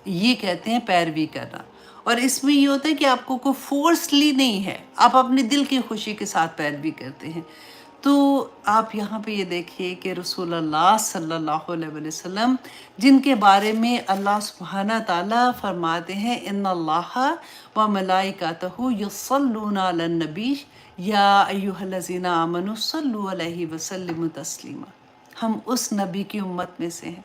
S1: یہ کہتے ہیں پیروی کرنا۔ اور اس میں یہ ہوتا ہے کہ آپ کو کوئی فورسلی نہیں ہے، آپ اپنے دل کی خوشی کے ساتھ پیروی کرتے ہیں۔ تو آپ یہاں پہ یہ دیکھیے کہ رسول اللہ صلی اللہ علیہ وسلم جن کے بارے میں اللہ سبحانہ تعالیٰ فرماتے ہیں ان اللہ و ملائکتہ یصلون علی النبی یا ایھا الذین آمنوا صلوا علیہ وسلموا تسلیما، ہم اس نبی کی امت میں سے ہیں۔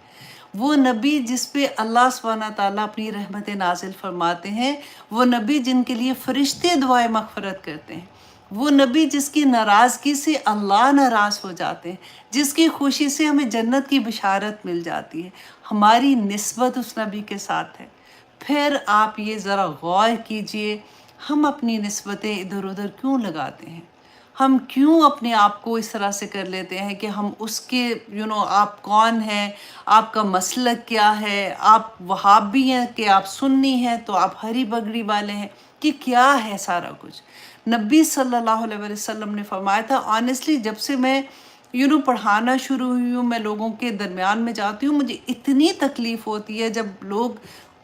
S1: وہ نبی جس پہ اللہ سبحانہ تعالیٰ اپنی رحمت نازل فرماتے ہیں، وہ نبی جن کے لیے فرشتے دعائیں مغفرت کرتے ہیں، وہ نبی جس کی ناراضگی سے اللہ ناراض ہو جاتے ہیں، جس کی خوشی سے ہمیں جنت کی بشارت مل جاتی ہے، ہماری نسبت اس نبی کے ساتھ ہے۔ پھر آپ یہ ذرا غور کیجئے، ہم اپنی نسبتیں ادھر ادھر کیوں لگاتے ہیں؟ ہم کیوں اپنے آپ کو اس طرح سے کر لیتے ہیں کہ ہم اس کے آپ کون ہیں، آپ کا مسلک کیا ہے، آپ وہابی ہیں کہ آپ سنی ہیں تو آپ ہری بگڑی والے ہیں، کہ کیا ہے سارا کچھ؟ نبی صلی اللہ علیہ وسلم نے فرمایا تھا، آنیسٹلی جب سے میں پڑھانا شروع ہوئی ہوں، میں لوگوں کے درمیان میں جاتی ہوں، مجھے اتنی تکلیف ہوتی ہے جب لوگ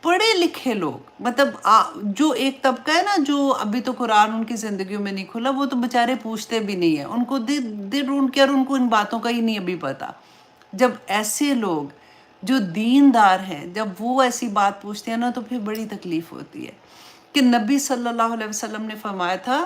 S1: پڑھے لکھے لوگ، مطلب جو ایک طبقہ ہے نا جو ابھی تو قرآن ان کی زندگیوں میں نہیں کھلا، وہ تو بےچارے پوچھتے بھی نہیں ہیں، ان کو دے ڈونٹ کیئر، ان کو ان باتوں کا ہی نہیں ابھی پتا۔ جب ایسے لوگ جو دیندار ہیں، جب وہ ایسی بات پوچھتے ہیں نا، تو پھر بڑی تکلیف ہوتی ہے۔ کہ نبی صلی اللہ علیہ وسلم نے فرمایا تھا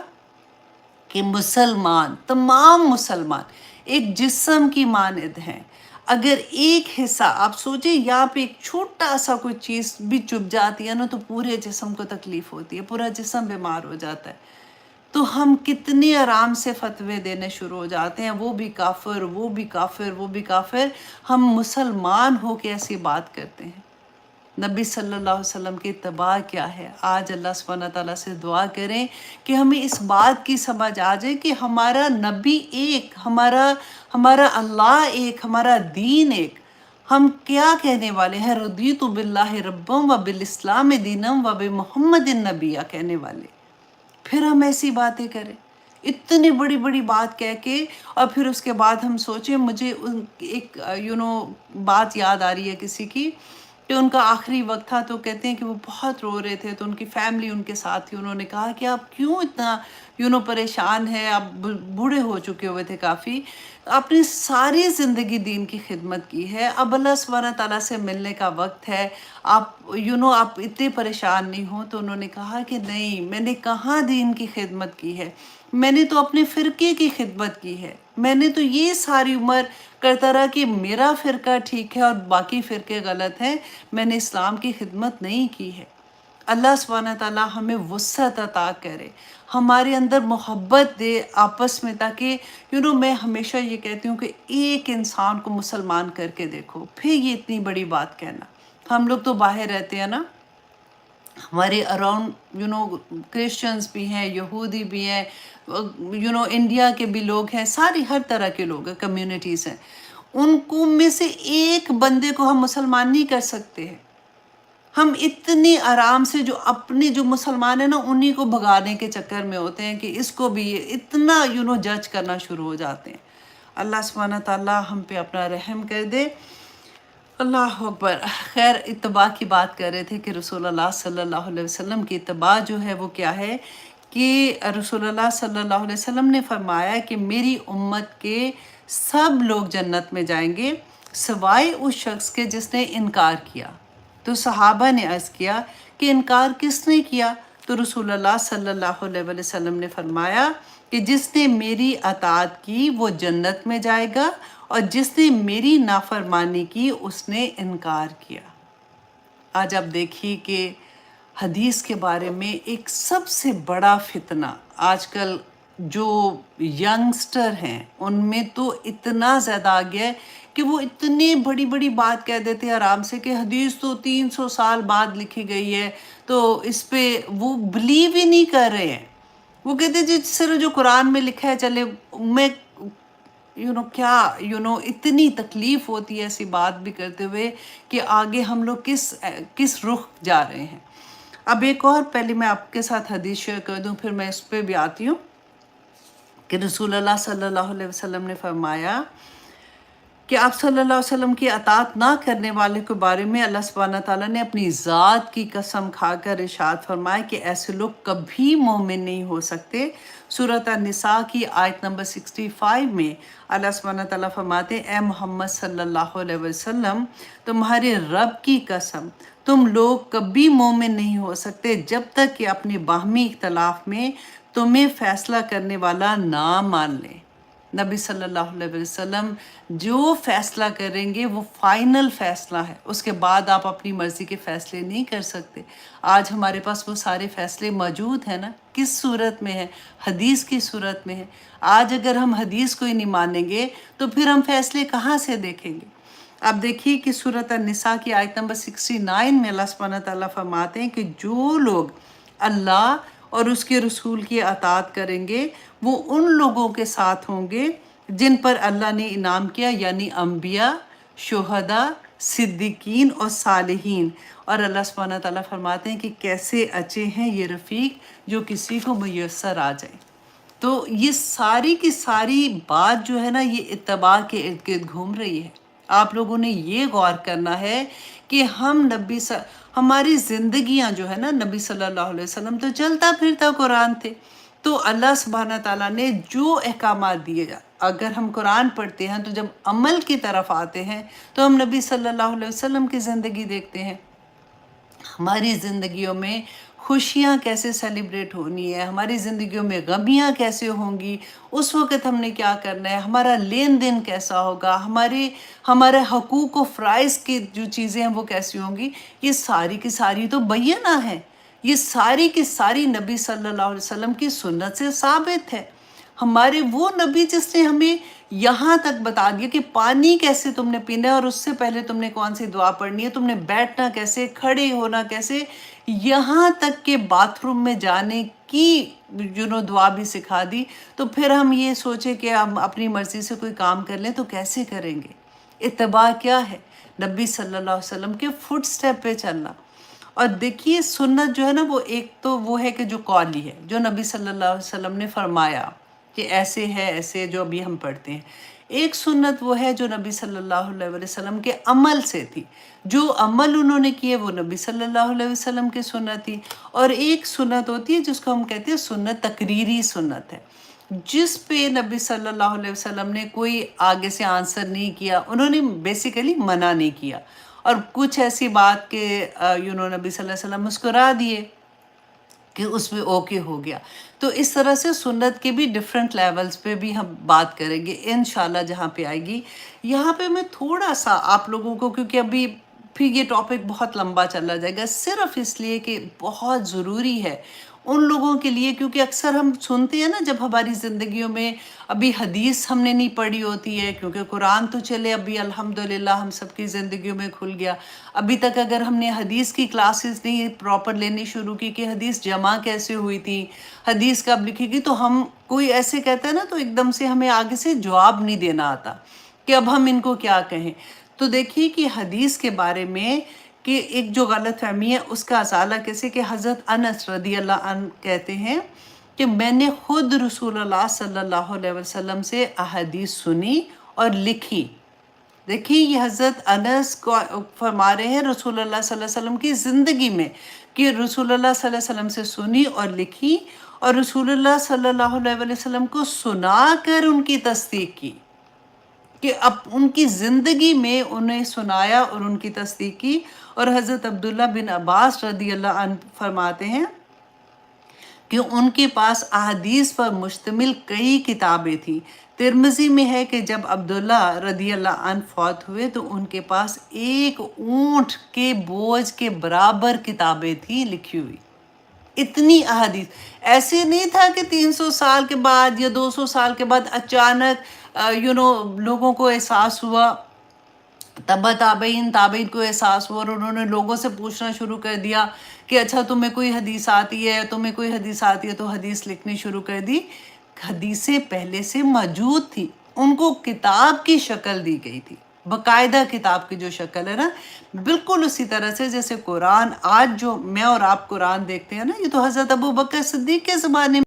S1: کہ مسلمان، تمام مسلمان ایک جسم کی مانند ہیں، اگر ایک حصہ آپ سوچیں، یہاں پہ ایک چھوٹا سا کوئی چیز بھی چپ جاتی ہے نا، تو پورے جسم کو تکلیف ہوتی ہے، پورا جسم بیمار ہو جاتا ہے۔ تو ہم کتنے آرام سے فتوے دینے شروع ہو جاتے ہیں، وہ بھی کافر، وہ بھی کافر، وہ بھی کافر، ہم مسلمان ہو کے ایسی بات کرتے ہیں۔ نبی صلی اللہ علیہ وسلم کی اتباع کیا ہے؟ آج اللہ سبحانہ تعالیٰ سے دعا کریں کہ ہمیں اس بات کی سمجھ آ جائے کہ ہمارا نبی ایک، ہمارا اللہ ایک، ہمارا دین ایک۔ ہم کیا کہنے والے ہیں؟ رضیت باللہ ربم و بالاسلام دینم و بمحمد نبیہ کہنے والے۔ پھر ہم ایسی باتیں کریں، اتنی بڑی بڑی بات کہہ کے، اور پھر اس کے بعد ہم سوچیں، مجھے ایک بات یاد آ رہی ہے کسی کی، کہ ان کا آخری وقت تھا، تو کہتے ہیں کہ وہ بہت رو رہے تھے، تو ان کی فیملی ان کے ساتھ تھی، انہوں نے کہا کہ آپ کیوں اتنا پریشان ہیں، آپ بوڑھے ہو چکے ہوئے تھے کافی، آپ نے ساری زندگی دین کی خدمت کی ہے، اب اللہ سبحانہ تعالیٰ سے ملنے کا وقت ہے، آپ آپ اتنے پریشان نہیں ہوں۔ تو انہوں نے کہا کہ نہیں، میں نے کہاں دین کی خدمت کی ہے، میں نے تو اپنے فرقے کی خدمت کی ہے، میں نے تو یہ ساری عمر کرتا رہا کہ میرا فرقہ ٹھیک ہے اور باقی فرقے غلط ہیں، میں نے اسلام کی خدمت نہیں کی ہے۔ اللہ سبحانہ تعالیٰ ہمیں وسعت عطا کرے، ہمارے اندر محبت دے آپس میں، تاکہ میں ہمیشہ یہ کہتی ہوں کہ ایک انسان کو مسلمان کر کے دیکھو، پھر یہ اتنی بڑی بات کہنا۔ ہم لوگ تو باہر رہتے ہیں نا، ہمارے اراؤنڈ کرسچنز بھی ہیں، یہودی بھی ہیں، انڈیا کے بھی لوگ ہیں، ساری ہر طرح کے لوگ ہیں، کمیونٹیز ہیں، ان کو میں سے ایک بندے کو ہم مسلمان نہیں کر سکتے ہیں۔ ہم اتنی آرام سے جو مسلمان ہیں نا، انہی کو بھگانے کے چکر میں ہوتے ہیں کہ اس کو بھی اتنا جج کرنا شروع ہو جاتے ہیں۔ اللہ سبحانہ تعالیٰ ہم پہ اپنا رحم کر دے۔ اللہ اکبر۔ خیر، اتباع کی بات کر رہے تھے کہ رسول اللہ صلی اللہ علیہ وسلم کی اتباع جو ہے وہ کیا ہے، کہ رسول اللہ صلی اللہ علیہ وسلم نے فرمایا کہ میری امت کے سب لوگ جنت میں جائیں گے سوائے اس شخص کے جس نے انکار کیا۔ تو صحابہ نے عرض کیا کہ انکار کس نے کیا؟ تو رسول اللہ صلی اللہ علیہ وسلم نے فرمایا کہ جس نے میری اطاعت کی وہ جنت میں جائے گا، اور جس نے میری نافرمانی کی اس نے انکار کیا۔ آج آپ دیکھیے کہ حدیث کے بارے میں ایک سب سے بڑا فتنہ آج کل جو ینگسٹر ہیں ان میں تو اتنا زیادہ آ گیا ہے کہ وہ اتنی بڑی بڑی بات کہہ دیتے ہیں آرام سے، کہ حدیث تو 300 سال بعد لکھی گئی ہے، تو اس پہ وہ بلیو ہی نہیں کر رہے ہیں۔ وہ کہتے ہیں صرف جو قرآن میں لکھا ہے چلے، میں کیا اتنی تکلیف ہوتی ہے ایسی بات بھی کرتے ہوئے، کہ آگے ہم لوگ کس رخ جا رہے ہیں۔ اب ایک اور، پہلے میں آپ کے ساتھ حدیث شیئر کر دوں، پھر میں اس پہ بھی آتی ہوں، کہ رسول اللہ صلی اللہ علیہ وسلم نے فرمایا کہ آپ صلی اللہ علیہ وسلم کی اطاعت نہ کرنے والے کے بارے میں اللہ سبحانہ تعالیٰ نے اپنی ذات کی قسم کھا کر ارشاد فرمایا کہ ایسے لوگ کبھی مومن نہیں ہو سکتے۔ سورۃ النساء کی آیت نمبر 65 میں اللہ سبحانہ تعالیٰ فرماتے ہیں، اے محمد صلی اللہ علیہ وسلم، تمہارے رب کی قسم، تم لوگ کبھی مومن نہیں ہو سکتے جب تک کہ اپنے باہمی اختلاف میں تمہیں فیصلہ کرنے والا نہ مان لیں۔ نبی صلی اللہ علیہ وسلم جو فیصلہ کریں گے وہ فائنل فیصلہ ہے، اس کے بعد آپ اپنی مرضی کے فیصلے نہیں کر سکتے۔ آج ہمارے پاس وہ سارے فیصلے موجود ہیں نا، کس صورت میں ہے؟ حدیث کی صورت میں ہے۔ آج اگر ہم حدیث کو ہی نہیں مانیں گے تو پھر ہم فیصلے کہاں سے دیکھیں گے؟ اب دیکھیے کہ سورۃ النساء کی آیت نمبر 69 میں اللہ سبحانہ تعالیٰ فرماتے ہیں کہ جو لوگ اللہ اور اس کے رسول کی اطاعت کریں گے وہ ان لوگوں کے ساتھ ہوں گے جن پر اللہ نے انعام کیا، یعنی انبیاء، شہداء، صدیقین اور صالحین۔ اور اللہ سبحانہ تعالیٰ فرماتے ہیں کہ کیسے اچھے ہیں یہ رفیق جو کسی کو میسر آ جائے۔ تو یہ ساری کی ساری بات جو ہے نا، یہ اتباع کے ارد گرد گھوم رہی ہے۔ آپ لوگوں نے یہ غور کرنا ہے کہ ہماری زندگیاں جو ہے نا، نبی صلی اللہ علیہ وسلم تو چلتا پھرتا قرآن تھے، تو اللہ سبحانہ تعالیٰ نے جو احکامات دیے، اگر ہم قرآن پڑھتے ہیں تو جب عمل کی طرف آتے ہیں تو ہم نبی صلی اللہ علیہ وسلم کی زندگی دیکھتے ہیں۔ ہماری زندگیوں میں خوشیاں کیسے سیلیبریٹ ہونی ہے، ہماری زندگیوں میں غمیاں کیسے ہوں گی، اس وقت ہم نے کیا کرنا ہے، ہمارا لین دین کیسا ہوگا، ہمارے حقوق و فرائض کی جو چیزیں ہیں وہ کیسی ہوں گی، یہ ساری کی ساری تو بینہ ہے۔ یہ ساری کی ساری نبی صلی اللہ علیہ وسلم کی سنت سے ثابت ہے۔ ہمارے وہ نبی جس نے ہمیں یہاں تک بتا دیا کہ پانی کیسے تم نے پینا ہے، اور اس سے پہلے تم نے کون سی دعا پڑھنی ہے، تم نے بیٹھنا کیسے، کھڑے ہونا کیسے، یہاں تک کہ باتھ روم میں جانے کی دعا بھی سکھا دی۔ تو پھر ہم یہ سوچے کہ ہم اپنی مرضی سے کوئی کام کر لیں تو کیسے کریں گے؟ اتباع کیا ہے؟ نبی صلی اللہ علیہ وسلم کے فٹ سٹیپ پہ چلنا۔ اور دیکھیے سنت جو ہے نا، وہ ایک تو وہ ہے کہ جو قولی ہے، جو نبی صلی اللہ علیہ وسلم نے فرمایا کہ ایسے ہے، ایسے جو ابھی ہم پڑھتے ہیں۔ ایک سنت وہ ہے جو نبی صلی اللہ علیہ وسلم کے عمل سے تھی، جو عمل انہوں نے کیے وہ نبی صلی اللہ علیہ وسلم کی سنت تھی۔ اور ایک سنت ہوتی ہے جس کو ہم کہتے ہیں سنت تقریری سنت ہے، جس پہ نبی صلی اللہ علیہ وسلم نے کوئی آگے سے آنسر نہیں کیا، انہوں نے بیسیکلی منع نہیں کیا، اور کچھ ایسی بات کہ نبی صلی اللہ علیہ وسلم مسکرا دیے کہ اس میں اوکے ہو گیا۔ تو اس طرح سے سنت کے بھی ڈیفرنٹ لیولز پہ بھی ہم بات کریں گے انشاءاللہ جہاں پہ آئے گی۔ یہاں پہ میں تھوڑا سا آپ لوگوں کو، کیونکہ ابھی پھر یہ ٹاپک بہت لمبا چلا جائے گا، صرف اس لیے کہ بہت ضروری ہے ان لوگوں کے لیے، کیونکہ اکثر ہم سنتے ہیں نا جب ہماری زندگیوں میں ابھی حدیث ہم نے نہیں پڑھی ہوتی ہے، کیونکہ قرآن تو چلے ابھی الحمدللہ ہم سب کی زندگیوں میں کھل گیا، ابھی تک اگر ہم نے حدیث کی کلاسز نہیں پراپر لینی شروع کی کہ حدیث جمع کیسے ہوئی تھی، حدیث کب لکھی گئی، تو ہم کوئی ایسے کہتا ہے نا تو ایک دم سے ہمیں آگے سے جواب نہیں دینا آتا کہ اب ہم ان کو کیا کہیں۔ تو دیکھیے کہ حدیث کے بارے میں کہ ایک جو غلط فہمی ہے اس کا ازالہ کیسے، کہ حضرت انس رضی اللہ عنہ کہتے ہیں کہ میں نے خود رسول اللہ صلی اللہ علیہ وسلم سے احادیث سنی اور لکھی۔ دیکھیے یہ حضرت انس کو فرما رہے ہیں رسول اللہ صلی اللہ علیہ وسلم کی زندگی میں، کہ رسول اللہ صلی اللہ علیہ وسلم سے سنی اور لکھی، اور رسول اللہ صلی اللہ علیہ وسلم کو سنا کر ان کی تصدیق کی، کہ اب ان کی زندگی میں انہیں سنایا اور ان کی تصدیق کی۔ اور حضرت عبداللہ بن عباس رضی اللہ عنہ فرماتے ہیں کہ ان کے پاس احادیث پر مشتمل کئی کتابیں تھیں۔ ترمذی میں ہے کہ جب عبداللہ رضی اللہ عنہ فوت ہوئے تو ان کے پاس ایک اونٹ کے بوجھ کے برابر کتابیں تھیں لکھی ہوئی، اتنی احادیث۔ ایسے نہیں تھا کہ 300 سال کے بعد یا 200 سال کے بعد اچانک لوگوں کو احساس ہوا، تابعین کو احساس ہوا اور انہوں نے لوگوں سے پوچھنا شروع کر دیا کہ اچھا تمہیں کوئی حدیث آتی ہے، تمہیں کوئی حدیث آتی ہے، تو حدیث لکھنی شروع کر دی۔ حدیثیں پہلے سے موجود تھی، ان کو کتاب کی شکل دی گئی تھی، باقاعدہ کتاب کی جو شکل ہے نا، بالکل اسی طرح سے جیسے قرآن آج جو میں اور آپ قرآن دیکھتے ہیں نا، یہ تو حضرت ابو بکر صدیق کے زمانے میں